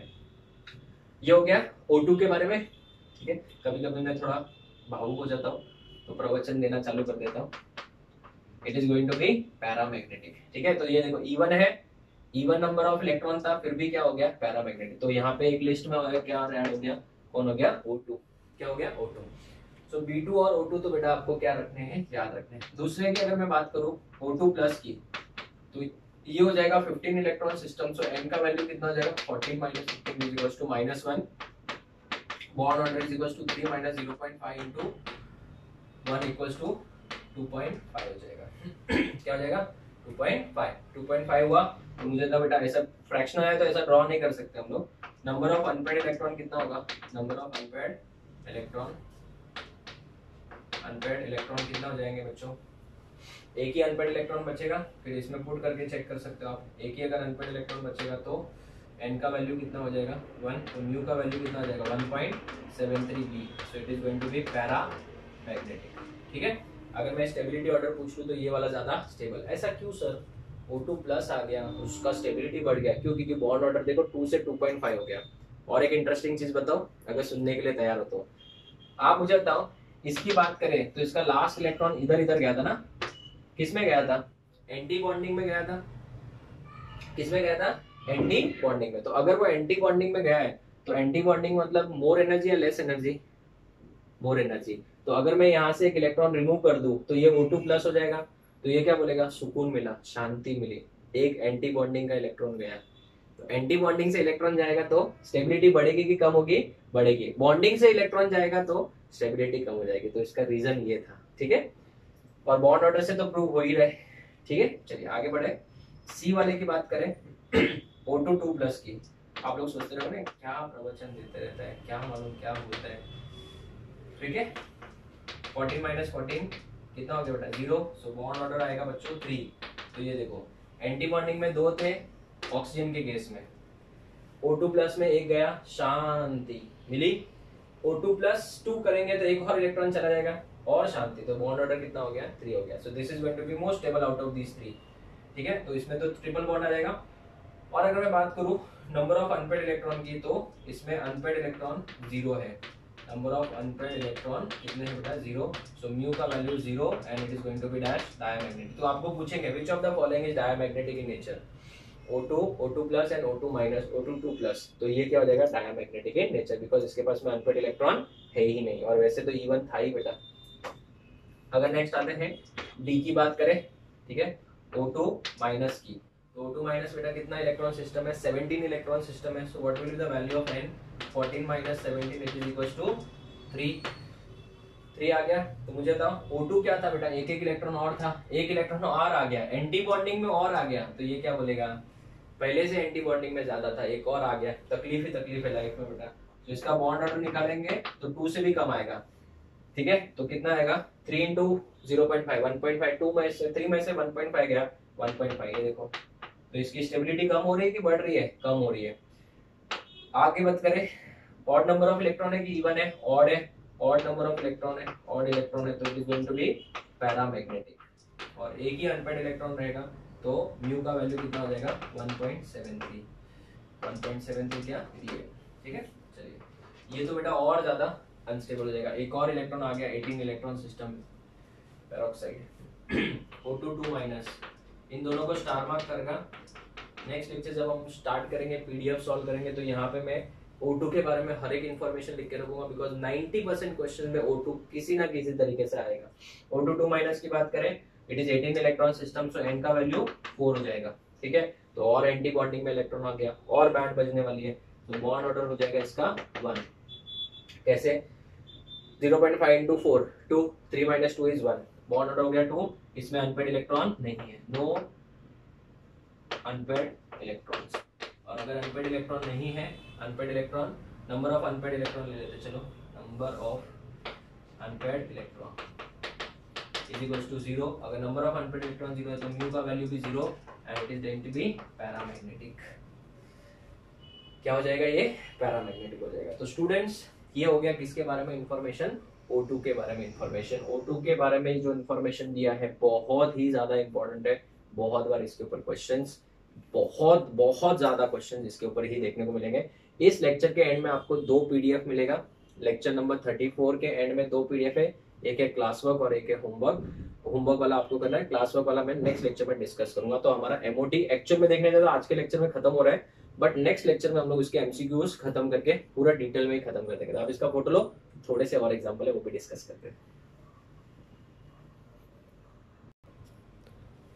ये हो गया O2 के बारे में। ठीक है, कभी कभी मैं थोड़ा भावुक हो जाता हूँ तो प्रवचन देना चालू कर देता हूँ। It is going to be paramagnetic. ठीक है, तो ये देखो E1 है, E1 नंबर ऑफ इलेक्ट्रॉन था, फिर भी क्या हो गया, पैरामैग्नेटिक। तो यहाँ पे एक लिस्ट में हो गया, क्या ऐड हो गया, कौन हो गया, O2। क्या हो गया, O2। सो B2 और O2 तो बेटा आपको क्या रखने हैं, याद रखने हैं। दूसरे की अगर मैं बात करूँ O2 प्लस की, तो ये हो जाएगा 15 इलेक्ट्रॉन सिस्टम। सो n का वैल्यू कितना हो जाएगा, 14 minus 15 is equals to -1, bond order is equals to 3 minus 0.5 into 1 equals to 2.5 हो जाएगा। क्या हो जाएगा, 2.5 हुआ। तो मुझे था बेटा ऐसा फ्रैक्शन आया तो ऐसा ड्रॉ नहीं कर सकते हम लोग। नंबर ऑफ अनपेड इलेक्ट्रॉन कितना होगा, नंबर ऑफ अनपेड इलेक्ट्रॉन कितना हो जाएंगे बच्चों, एक ही अनपेड इलेक्ट्रॉन बचेगा, फिर इसमें पुट करके चेक कर सकते हो आप। एक ही अगर अनपेड इलेक्ट्रॉन बचेगा तो n का वैल्यू कितना हो जाएगा, 1, तो म्यू का वैल्यू कितना हो जाएगा, 1.73 B। So it is going to be paramagnetic. ठीक है, अगर मैं स्टेबिलिटी ऑर्डर पूछ लूं तो ये वाला ज्यादा स्टेबल। ऐसा क्यों सर, O2 प्लस आ गया, उसका स्टेबिलिटी बढ़ गया, क्यों, क्योंकि बॉन्ड ऑर्डर देखो 2 से 2.5 हो गया। और एक इंटरेस्टिंग चीज बताओ, अगर सुनने के लिए तैयार हो तो आप मुझे बताओ, इसकी बात करें तो इसका लास्ट इलेक्ट्रॉन इधर इधर गया था ना, किस में गया था, एंटी बॉन्डिंग में गया था। किस में गया था, एंटी बॉन्डिंग में। तो अगर वो एंटी बॉन्डिंग में गया है तो एंटी बॉन्डिंग मतलब मोर एनर्जी या लेस एनर्जी, मोर एनर्जी। तो अगर मैं यहाँ से एक इलेक्ट्रॉन रिमूव कर दूं तो ये O2 प्लस हो जाएगा। तो ये क्या बोलेगा, सुकून मिला, शांति मिली, एक एंटी बॉन्डिंग का इलेक्ट्रॉन गया। तो एंटी बॉन्डिंग से इलेक्ट्रॉन जाएगा तो स्टेबिलिटी बढ़ेगी कि कम होगी, बढ़ेगी। बॉन्डिंग से इलेक्ट्रॉन जाएगा तो स्टेबिलिटी कम हो जाएगी। तो इसका रीजन ये था। ठीक है, और बॉन्ड ऑर्डर से तो प्रूव हो ही रहे। ठीक है, चलिए आगे बढ़े। सी वाले की बात करें O2 2 प्लस की, आप लोग सोचते रहो ना क्या प्रवचन देते रहता है, क्या मालूम क्या बोलता है। ठीक है, 14 माइनस 14 कितना हो गया बेटा, 0। सो बॉन्ड ऑर्डर आएगा बच्चों 3। तो ये देखो एंटी बॉन्डिंग में 2 थे ऑक्सीजन के केस में, O2 प्लस में एक गया, शांति मिली। O2 प्लस 2 करेंगे तो एक और इलेक्ट्रॉन चला जाएगा और शांति। तो बॉन्ड ऑर्डर कितना हो गया, 3 हो गया। So this is going to be most stable out of these 3। ठीक है, तो इसमें तो ट्रिपल बॉन्ड आ जाएगा। और अगर मैं बात करूं नंबर ऑफ अनपेड इलेक्ट्रॉन की, तो इसमें अनपेड इलेक्ट्रॉन 0 है। नंबर ऑफ अनपेड इलेक्ट्रॉन कितने हैं बेटा, 0। सो म्यू का value 0 and it is going to be dash diamagnetic. तो आपको पूछेंगे which of the following is diamagnetic in nature, O2 plus and O2 minus, O2 2 plus. तो ये क्या हो जाएगा, डायमैग्नेटिक इन नेचर, बिकॉज इसके पास में अनपेड इलेक्ट्रॉन है ही नहीं। और वैसे तो E1 था ही बेटा। अगर नेक्स्ट आते हैं डी की बात करें, ठीक है, O2 माइनस की, तो O2 माइनस बेटा कितना इलेक्ट्रॉन सिस्टम है, 17 इलेक्ट्रॉन सिस्टम है। So what will be the value of n, 14 minus 17 it is equals to 3 आ गया। तो मुझे बताओ O2 क्या था बेटा, एक इलेक्ट्रॉन और था, एक इलेक्ट्रॉन और आ गया, एंटी बॉन्डिंग में और आ गया। तो ये क्या बोलेगा, पहले से एंटी बॉन्डिंग में ज्यादा था, एक और आ गया। तकलीफ ही तकलीफ है लाइफ में बेटा। तो इसका बॉन्ड ऑर्डर निकालेंगे तो 2 से भी कम आएगा। ठीक है, तो कितना आएगा, 3 इंटू 0.5, 1.5, 2 में से 3 में से 1.5 गया, 1.5। ये देखो, तो इसकी स्टेबिलिटी कम हो रही है कि बढ़ रही है, कम हो रही है। आगे बात करें, ऑड नंबर ऑफ इलेक्ट्रॉन है कि इवन है, ऑड है, ऑड नंबर ऑफ इलेक्ट्रॉन है, ऑड इलेक्ट्रॉन है, तो it is going to be paramagnetic. और एक ही अनपेड इलेक्ट्रॉन रहेगा तो म्यू का वैल्यू कितना हो जाएगा, 1.73। 1.73 क्या, 3 है। ठीक है, चलिए ये तो बेटा और ज्यादा अनस्टेबल हो जाएगा। एक और इलेक्ट्रॉन आ गया, 18 electron system peroxide, O2 2 minus. इन दोनों को स्टार मार्क करेगा। नेक्स्ट लेक्चर जब हम स्टार्ट करेंगे, PDF सॉल्व करेंगे, तो यहाँ पे मैं O2 के बारे में हर एक इन्फॉर्मेशन लिख के रखूंगा, बिकॉज 90% क्वेश्चन में O2 किसी ना किसी तरीके से आएगा। O2 2 माइनस की बात करें, it is 18 electron system, so n का वैल्यू 4 हो जाएगा। ठीक है, तो और एंटी बॉन्डिंग में इलेक्ट्रॉन आ गया और बैंड बजने वाली है। तो बॉन्ड ऑर्डर हो जाएगा इसका 1। कैसे? 0.5 into 4 2, 3 minus 2 is 1, bond order हो गया 2। इसमें अनपेड इलेक्ट्रॉन नहीं है, नो अनपेड इलेक्ट्रॉन्स। और अगर अनपेड इलेक्ट्रॉन नहीं है, unpaired electron, number of unpaired electron ले लेते, चलो number of unpaired electron is equals to 0। अगर नंबर ऑफ अनपेड इलेक्ट्रॉन 0 है तो म्यू का वैल्यू भी 0 and it is going to be paramagnetic. क्या हो जाएगा? ये पैरामैग्नेटिक हो जाएगा। तो स्टूडेंट्स, ये हो गया किसके बारे में इंफॉर्मेशन? O2 के बारे में इंफॉर्मेशन। O2 के बारे में जो इंफॉर्मेशन दिया है बहुत ही ज्यादा इंपॉर्टेंट है। बहुत बार इसके ऊपर क्वेश्चंस, बहुत बहुत ज्यादा क्वेश्चन इसके ऊपर ही देखने को मिलेंगे। इस लेक्चर के एंड में आपको 2 पीडीएफ मिलेगा। लेक्चर नंबर 34 के एंड में 2 पीडीएफ है, एक है क्लास वर्क और एक है होमवर्क। होमवर्क वाला आपको करना है, क्लास वर्क वाला मैं नेक्स्ट लेक्चर में डिस्कस करूंगा। तो हमारा एमओटी एक्चुअल में देखने जाए तो आज के लेक्चर में खत्म हो रहा है, बट नेक्स्ट लेक्चर में हम लोग इसके एमसीक्यूज खत्म करके पूरा डिटेल में ही खत्म कर देंगे। आप इसका फोटो लो, थोड़े से और एग्जांपल है वो भी डिस्कस करते हैं।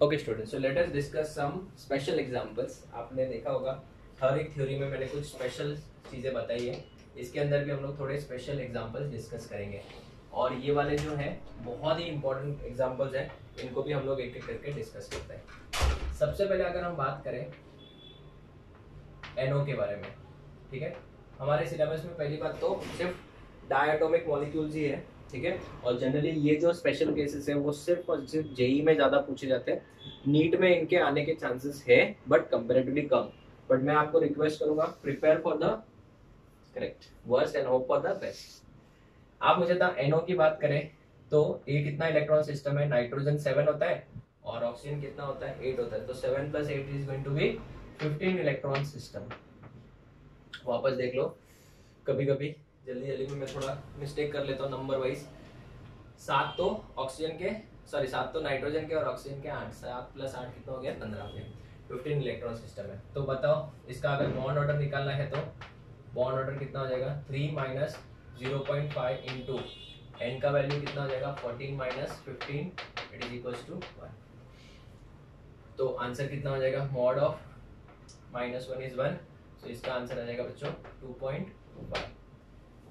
Okay students, so let us discuss some special examples. आपने देखा होगा हर एक थ्योरी में मैंने कुछ स्पेशल चीजें बताई है, इसके अंदर भी हम लोग थोड़े स्पेशल एग्जांपल्स डिस्कस करेंगे। और ये वाले जो है बहुत ही इंपॉर्टेंट एग्जांपल्स हैं, इनको भी हम लोग एक एक करके डिस्कस करते हैं। सबसे पहले अगर हम बात करें NO के बारे में, ठीक है, हमारे सिलेबस में पहली बात तो सिर्फ डायटोमिक मॉलिक्यूल्स ही है, ठीक है। और जनरली ये जो स्पेशल केसेस है वो सिर्फ और सिर्फ जेई में ज्यादा पूछे जाते हैं। नीट में इनके आने के चांसेस है बट कंपैरेटिवली कम। बट मैं आपको रिक्वेस्ट करूंगा, prepare for the correct worst and hope for the best. आप मुझे था NO की बात करें तो ये कितना इलेक्ट्रॉन सिस्टम है? नाइट्रोजन 7 होता है और ऑक्सीजन कितना होता है? 8 होता है। तो 7 + 8 is going to be 15 electron system. वापस देख लो, कभी कभी जल्दी जल्दी में मैं थोड़ा मिस्टेक कर लेता हूँ नंबर वाइज। 7 तो ऑक्सीजन के, सॉरी 7 तो नाइट्रोजन के और ऑक्सीजन के 8, 7 + 8 कितना हो गया? 15 हो गया। 15 इलेक्ट्रॉन सिस्टम है। तो बताओ इसका अगर बॉन्ड ऑर्डर निकालना है तो बॉन्ड ऑर्डर कितना हो जाएगा? 3 - 0.5 इंटू n का वैल्यू कितना हो जाएगा? 14 - 15 इट इज इक्वल्स टू 1। तो आंसर कितना हो जाएगा? Mod of -1 is 1। तो इसका आंसर आ जाएगा बच्चों 2.5।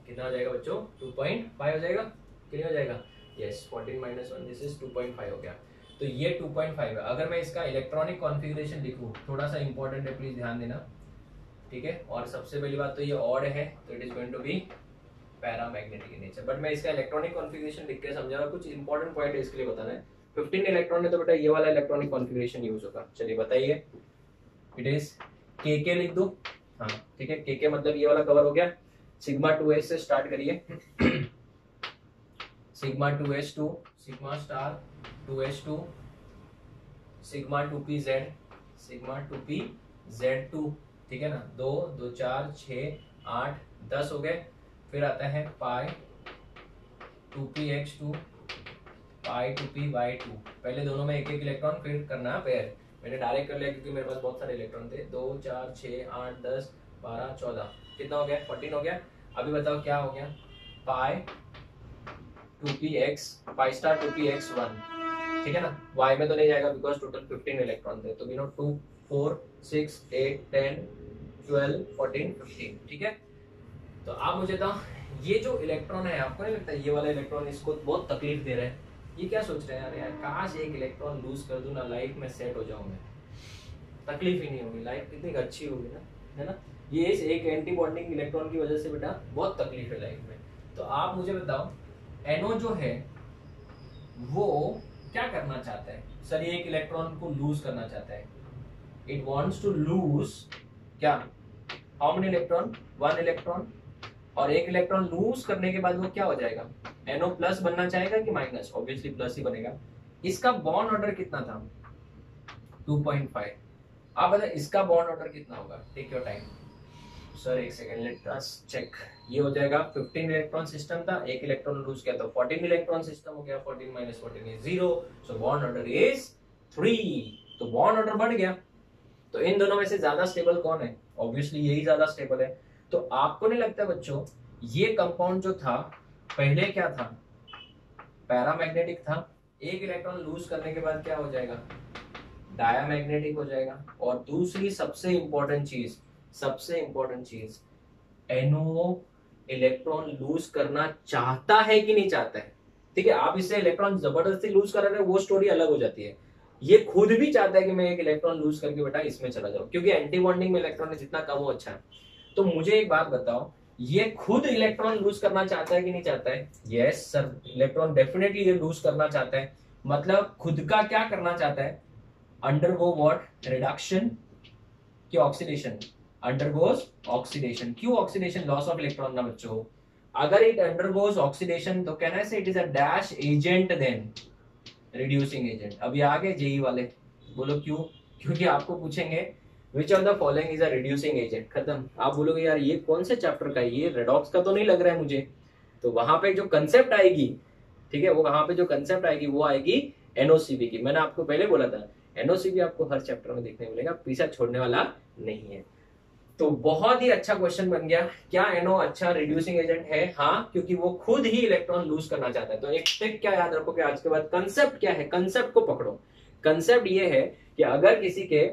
कितना हो जाएगा बच्चों? 2.5 हो जाएगा। कितना हो जाएगा? यस, 14 - 1 दिस इज 2.5 हो गया। तो ये 2.5 है। अगर मैं इसका इलेक्ट्रॉनिक कॉन्फ़िगरेशन लिखूं, थोड़ा सा इंपॉर्टेंट है, प्लीज ध्यान देना, ठीक है। और सबसे पहली बात तो ये ऑड है तो it is going to be paramagnetic in nature. But मैं इसका इलेक्ट्रॉनिक कॉन्फ़िगरेशन लिख के समझा रहा, कुछ इंपॉर्टेंट पॉइंट है इसके लिए बताना है। 15 इलेक्ट्रॉन है तो बेटा ये वाला इलेक्ट्रॉनिक कॉन्फ़िगरेशन यूज होगा। चलिए बताइए, इट इज के लिख दो। हाँ ठीक है, के मतलब ये वाला कवर हो गया। सिग्मा 2s से स्टार्ट करिए। Sigma 2s2, sigma star 2s2, sigma 2pz, sigma 2pz2, ठीक है ना। 2 2 4 6 8 10 हो गए। फिर आता है पाई 2px2, पाई 2py2। पहले दोनों में एक एक इलेक्ट्रॉन, फिर करना पेयर। मैंने डायरेक्ट कर लिया क्योंकि मेरे पास बहुत सारे इलेक्ट्रॉन थे। 2 4 6 8 10 12 14, कितना हो गया? 14 हो गया। अभी बताओ क्या हो गया? पाई 2px, पाई स्टार 2px1, ठीक है ना। y में तो नहीं जाएगा बिकॉज टोटल 15 इलेक्ट्रॉन थे। तो 2 4 6 8 10 12 14 15, ठीक है। तो आप मुझे बताओ, ये जो इलेक्ट्रॉन है आपको नहीं लगता ये वाला इलेक्ट्रॉन इसको बहुत तकलीफ दे रहा है? ये क्या सोच रहे हैं? यार काश एक इलेक्ट्रॉन लूज कर दूं ना, लाइफ में सेट हो जाऊं मैं, तकलीफ ही नहीं होगी, लाइफ कितनी अच्छी होगी ना, है ना। ये इस एक एंटी बॉन्डिंग इलेक्ट्रॉन की वजह से बेटा बहुत तकलीफ है लाइफ में। तो आप मुझे बताओ NO जो है वो क्या करना चाहता है? सर ये एक इलेक्ट्रॉन को लूज करना चाहता है। इट वांट्स टू लूज क्या? How many electron? 1 इलेक्ट्रॉन। और एक इलेक्ट्रॉन लूज करने के बाद वो क्या हो जाएगा? NO प्लस बनना चाहेगा कि माइनस? ऑब्वियसली प्लस ही बनेगा। इसका बॉन्ड ऑर्डर कितना था? 2.5। आप बताइए इसका बॉन्ड ऑर्डर कितना होगा? टेक योर टाइम सर, एक सेकंड, लेट अस चेक। ये हो जाएगा 15 इलेक्ट्रॉन सिस्टम था, एक इलेक्ट्रॉन लूज किया तो 14 इलेक्ट्रॉन सिस्टम हो गया। 14 - 14 is 0, so bond order is 3। तो बॉन्ड ऑर्डर बढ़ गया। तो इन दोनों में से ज्यादा स्टेबल कौन है? ऑब्वियसली यही ज्यादा स्टेबल है। तो आपको नहीं लगता बच्चों ये कंपाउंड जो था पहले क्या था? पैरामैग्नेटिक था। एक इलेक्ट्रॉन लूज करने के बाद क्या हो जाएगा? डायामैग्नेटिक हो जाएगा। और दूसरी सबसे इंपॉर्टेंट चीज, सबसे इंपॉर्टेंट चीज, NO इलेक्ट्रॉन लूज करना चाहता है कि नहीं चाहता है। ठीक है, आप इससे इलेक्ट्रॉन जबरदस्ती लूज करा रहे हो, वो स्टोरी अलग हो जाती है। ये खुद भी चाहता है कि मैं एक इलेक्ट्रॉन लूज करके बेटा इसमें चला जाऊं, क्योंकि एंटी बॉन्डिंग में इलेक्ट्रॉन जितना कम हो अच्छा है। तो मुझे एक बात बताओ, ये खुद इलेक्ट्रॉन लूज करना चाहता है कि नहीं चाहता है? यस सर, इलेक्ट्रॉन डेफिनेटली ये लूज करना चाहता है। मतलब खुद का क्या करना चाहता है? Undergo what? रिडक्शन की ऑक्सीडेशन? Undergoes oxidation. क्यों ऑक्सीडेशन? लॉस ऑफ इलेक्ट्रॉन ना बच्चों। अगर इट अंडरगोज ऑक्सीडेशन तो can I say it is a dash agent then reducing agent. अभी आगे जेई वाले बोलो क्यों? क्योंकि आपको पूछेंगे which of the following is a reducing agent. खत्म। आप बोलोगे यार ये कौन से चैप्टर का है, ये रेडॉक्स का तो नहीं लग रहा है मुझे। तो वहां पे जो कंसेप्ट आएगी, ठीक है, वो वहां पे जो कंसेप्ट आएगी वो आएगी एनओसीबी की। मैंने आपको पहले बोला था एनओसीबी आपको हर चैप्टर में देखने मिलेगा, पीछा छोड़ने वाला नहीं है। तो बहुत ही अच्छा क्वेश्चन बन गया, क्या एनओ अच्छा रिड्यूसिंग एजेंट है? हाँ, क्योंकि वो खुद ही इलेक्ट्रॉन लूज करना चाहता है। तो एक ट्रिक क्या याद रखोगे आज के बाद? कंसेप्ट क्या है, कंसेप्ट को पकड़ो। कंसेप्ट ये है कि अगर किसी के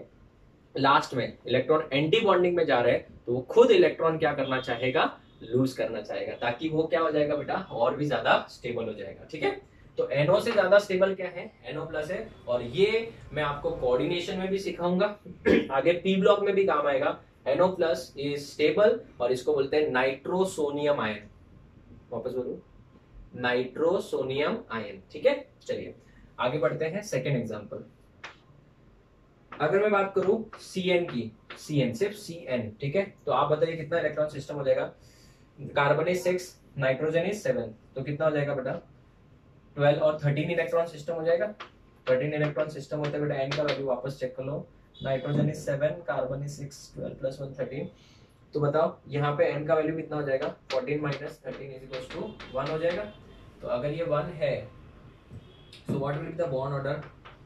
लास्ट में इलेक्ट्रॉन एंटी बॉन्डिंग में जा रहे हैं तो वो खुद इलेक्ट्रॉन क्या करना चाहेगा? लूज करना चाहेगा, ताकि वो क्या हो जाएगा बेटा? और भी ज्यादा स्टेबल हो जाएगा। ठीक है, तो NO से ज्यादा स्टेबल क्या है? NO प्लस है। और ये मैं आपको कोऑर्डिनेशन में भी सिखाऊंगा, आगे पी ब्लॉक में भी काम आएगा। NO प्लस इज स्टेबल और इसको बोलते हैं नाइट्रोसोनियम आयन। वापस बोलूं, नाइट्रोसोनियम आयन। ठीक है, चलिए आगे बढ़ते हैं। सेकेंड एग्जाम्पल, अगर मैं बात करूं CN की, CN सिर्फ CN, ठीक है, तो आप बताइए कितना इलेक्ट्रॉन सिस्टम हो जाएगा? कार्बन इज 6, नाइट्रोजन इज 7, तो कितना हो जाएगा बेटा? 12 और 13 इलेक्ट्रॉन सिस्टम हो जाएगा। 13 इलेक्ट्रॉन सिस्टम होता है बेटा। N का वैल्यू वापस चेक कर लो, nitrogen is 7, carbon is 6, 12 plus 1 13। तो बताओ यहाँ पे N का वैल्यू कितना हो जाएगा? 14 माइनस 13 इज इक्वल टू 1 हो जाएगा। तो अगर ये 1 है, so what will be the bond order?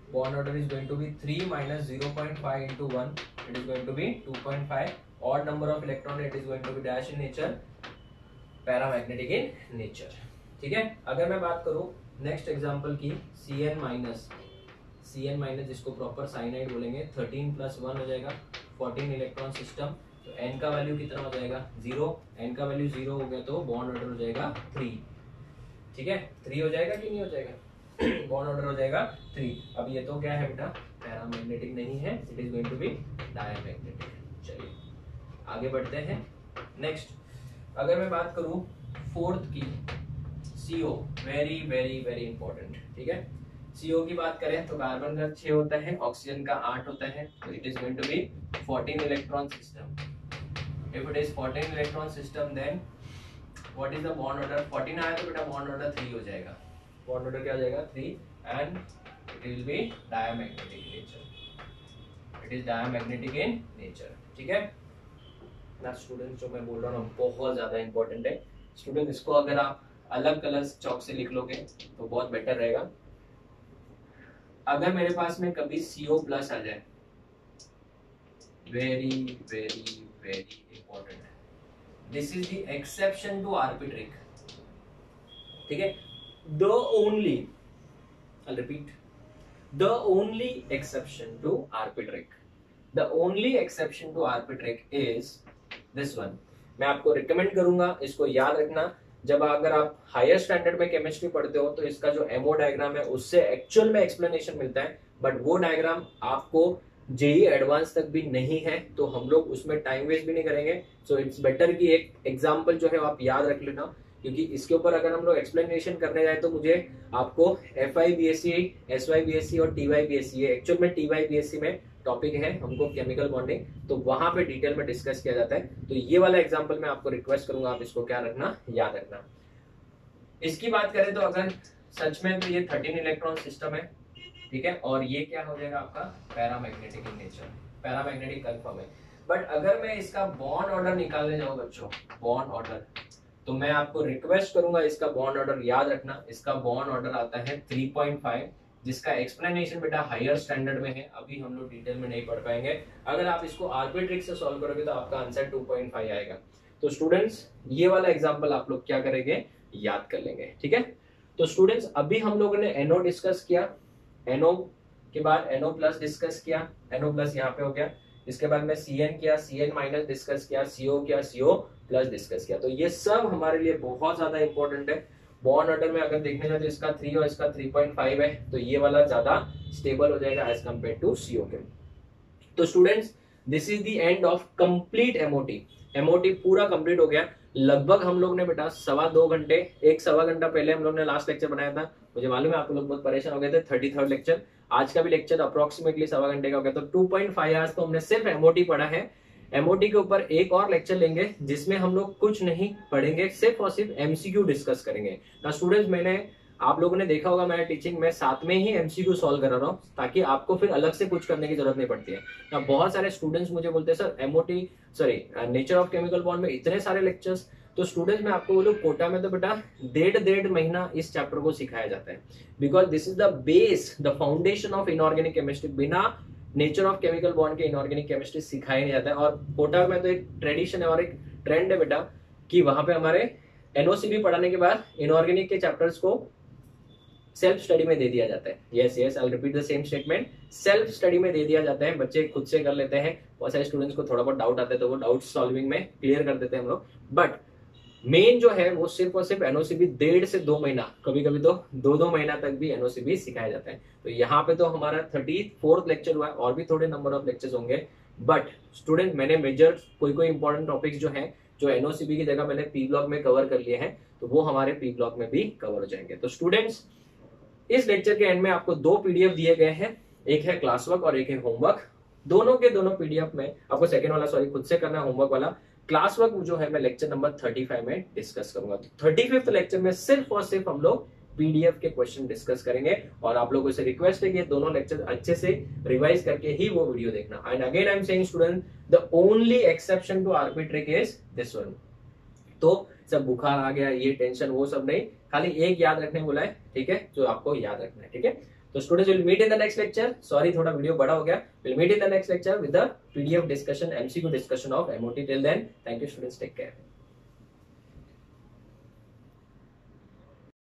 Bond order is going to be 3 minus 0.5 into 1. It is going to be 2.5. Odd number of electron, it is going to be dash in nature, paramagnetic in nature. ठीक है, अगर मैं बात करूं next example की, CN minus जिसको proper cyanide बोलेंगे, 13 plus 1 हो जाएगा, 14 इलेक्ट्रॉन सिस्टम। तो N का वैल्यू कितना हो जाएगा? 0। N का वैल्यू 0 हो गया तो बॉन्ड ऑर्डर हो जाएगा 3। ठीक है, 3 हो जाएगा कि नहीं हो जाएगा? बॉन्ड ऑर्डर हो जाएगा 3। अब ये तो क्या है बेटा? पैरामैग्नेटिक नहीं है, it is going to be diamagnetic. चलिए आगे बढ़ते हैं। नेक्स्ट, अगर मैं बात करूं फोर्थ की, CO, very very very important. ठीक है, CO की बात करें तो कार्बन का 6 होता है, ऑक्सीजन का 8 होता है, तो it is going to be 14 electron system. If it is 14 electron system then what is the bond order? 14 आया तो बेटा बॉन्ड ऑर्डर 3 हो जाएगा। बॉन्ड ऑर्डर क्या हो जाएगा? 3 and it will be diamagnetic in nature. It is diamagnetic in nature. ठीक है ना स्टूडेंट्स, जो मैं बोल रहा हूँ बहुत ज्यादा इंपॉर्टेंट है। स्टूडेंट इसको अगर आप अलग कलर चौक से लिख लोगे तो बहुत बेटर रहेगा। अगर मेरे पास में कभी CO प्लस आ जाए, वेरी वेरी वेरी इंपॉर्टेंट है, this is the exception to RP trick. ठीक है, the only, I'll repeat, the only exception to RP trick, the only exception to RP trick is this one। मैं आपको recommend करूंगा, इसको याद रखना। जब अगर आप हायर स्टैंडर्ड में केमिस्ट्री पढ़ते हो तो इसका जो एमओ डायग्राम है उससे एक्चुअल में एक्सप्लेनेशन मिलता है, बट वो डायग्राम आपको जेई एडवांस तक भी नहीं है, तो हम लोग उसमें टाइम वेस्ट भी नहीं करेंगे। सो इट्स बेटर कि एक एग्जाम्पल जो है आप याद रख लेना, क्योंकि इसके ऊपर अगर हम लोग एक्सप्लेनेशन करने जाए तो मुझे आपको FI BSc, SY BSc और TY BSc, एक्चुअल में TY BSc में टॉपिक है हमको केमिकल बॉन्डिंग, तो वहां पे डिटेल में डिस्कस किया जाता है। तो ये वाला एग्जांपल मैं आपको रिक्वेस्ट करूंगा, आप इसको क्या रखना, याद रखना। इसकी बात करें तो अगर सच में तो ये 13 इलेक्ट्रॉन सिस्टम है, ठीक है, और ये क्या हो जाएगा आपका? Paramagnetic in nature, paramagnetic confirm है। बट अगर मैं इसका बॉन्ड ऑर्डर निकालने जाऊं बच्चों, बॉन्ड ऑर्डर, तो मैं आपको रिक्वेस्ट करूंगा इसका बॉन्ड ऑर्डर याद रखना। इसका बॉन्ड ऑर्डर आता है 3.5, जिसका एक्सप्लेनेशन बेटा हायर स्टैंडर्ड में है, अभी हम लोग डिटेल में नहीं पढ़ पाएंगे। अगर आप इसको आरपी ट्रिक से सॉल्व करोगे तो आपका आंसर 2.5 आएगा। तो स्टूडेंट्स ये वाला एग्जांपल आप लोग क्या करेंगे? याद कर लेंगे। ठीक है, तो स्टूडेंट्स अभी हम लोगों ने NO डिस्कस किया, NO के बाद NO प्लस डिस्कस किया, NO प्लस यहाँ पे हो गया, इसके बाद में CN किया, CN माइनस डिस्कस किया, CO किया, CO प्लस डिस्कस किया। तो ये सब हमारे लिए बहुत ज्यादा इंपॉर्टेंट है। बॉन्ड ऑर्डर में अगर देखने जाए तो इसका 3 और इसका 3.5 है, तो ये वाला ज्यादा स्टेबल हो जाएगा एज कम्पेयर टू CO के। तो students, this is the end of complete MOT। MOT पूरा कंप्लीट हो गया। लगभग हम लोग ने बेटा 1.25 घंटे, 1.25 घंटा पहले हम लोग ने लास्ट लेक्चर बनाया था। मुझे मालूम है आप लोग बहुत परेशान हो गए थे। 33rd लेक्चर, आज का भी लेक्चर अप्रोक्सीमेटली 1.25 घंटे का हो गया। तो 2.5 आवर्स तो हमने सिर्फ MOT पढ़ा है। MOT के ऊपर एक और लेक्चर लेंगे जिसमें हम लोग कुछ नहीं पढ़ेंगे, सिर्फ और सिर्फ MCQ डिस्कस करेंगे। ना स्टूडेंट्स, मैंने आप लोगों ने देखा होगा मेरा टीचिंग में साथ में ही MCQ सॉल्व करा रहा हूँ, ताकि आपको फिर अलग से कुछ करने की जरूरत नहीं पड़ती है। ना बहुत सारे स्टूडेंट्स मुझे बोलते हैं sir MOT nature of chemical bond में इतने सारे लेक्चर्स। तो स्टूडेंट्स मैं आपको बोलूं, कोटा में तो बेटा 1.5 महीना इस चैप्टर को सिखाया जाता है, because this is the base, the foundation of inorganic chemistry. बिना नेचर ऑफ केमिकल बॉन्ड के इनऑर्गेनिक केमिस्ट्री सिखाया नहीं जाता है। और कोटा में तो एक ट्रेडिशन है और एक ट्रेंड है बेटा कि वहां पे हमारे NOCB पढ़ाने के बाद इनऑर्गेनिक के चैप्टर्स को सेल्फ स्टडी में दे दिया जाता है। Yes yes, I repeat the same statement, self study में दे दिया जाता है। बच्चे खुद से कर लेते हैं। बहुत सारे स्टूडेंट्स को थोड़ा बहुत डाउट आता है तो वो डाउट सॉल्विंग में क्लियर कर देते हैं हम लोग। बट मेन जो है वो सिर्फ और सिर्फ NOCB 1.5 से 2 महीना, कभी कभी तो 2 महीना तक भी NOCB सिखाया जाता है। तो यहाँ पे तो हमारा 34th लेक्चर हुआ है, और भी थोड़े नंबर ऑफ लेक्चर्स होंगे। बट स्टूडेंट, मैंने मेजर कोई इंपॉर्टेंट टॉपिक्स जो है, जो NOCB की जगह मैंने P ब्लॉक में कवर कर लिए हैं, तो वो हमारे P ब्लॉक में भी कवर हो जाएंगे। तो स्टूडेंट्स, इस लेक्चर के एंड में आपको 2 PDF दिए गए हैं, एक है क्लास वर्क और एक है होमवर्क। दोनों के दोनों PDF में आपको सेकंड वाला खुद से करना है, होमवर्क वाला। क्लास वर्क जो है मैं लेक्चर नंबर 35 में डिस्कस करूंगा। तो 35th लेक्चर में सिर्फ और सिर्फ हम लोग PDF के क्वेश्चन डिस्कस करेंगे, और आप लोगों से रिक्वेस्ट है कि दोनों लेक्चर अच्छे से रिवाइज करके ही वो वीडियो देखना। And again I am saying student, the only exception to RP trick is this one. तो सब बुखार आ गया, ये टेंशन, वो सब नहीं, खाली एक याद रखने बोला है, ठीक है, जो आपको याद रखना है, ठीक है। तो students, will meet in the next lecture. Sorry थोड़ा वीडियो बड़ा हो गया। Will meet in the next lecture with the PDF discussion, MCQ discussion of MOT। Till then, thank you students, take care.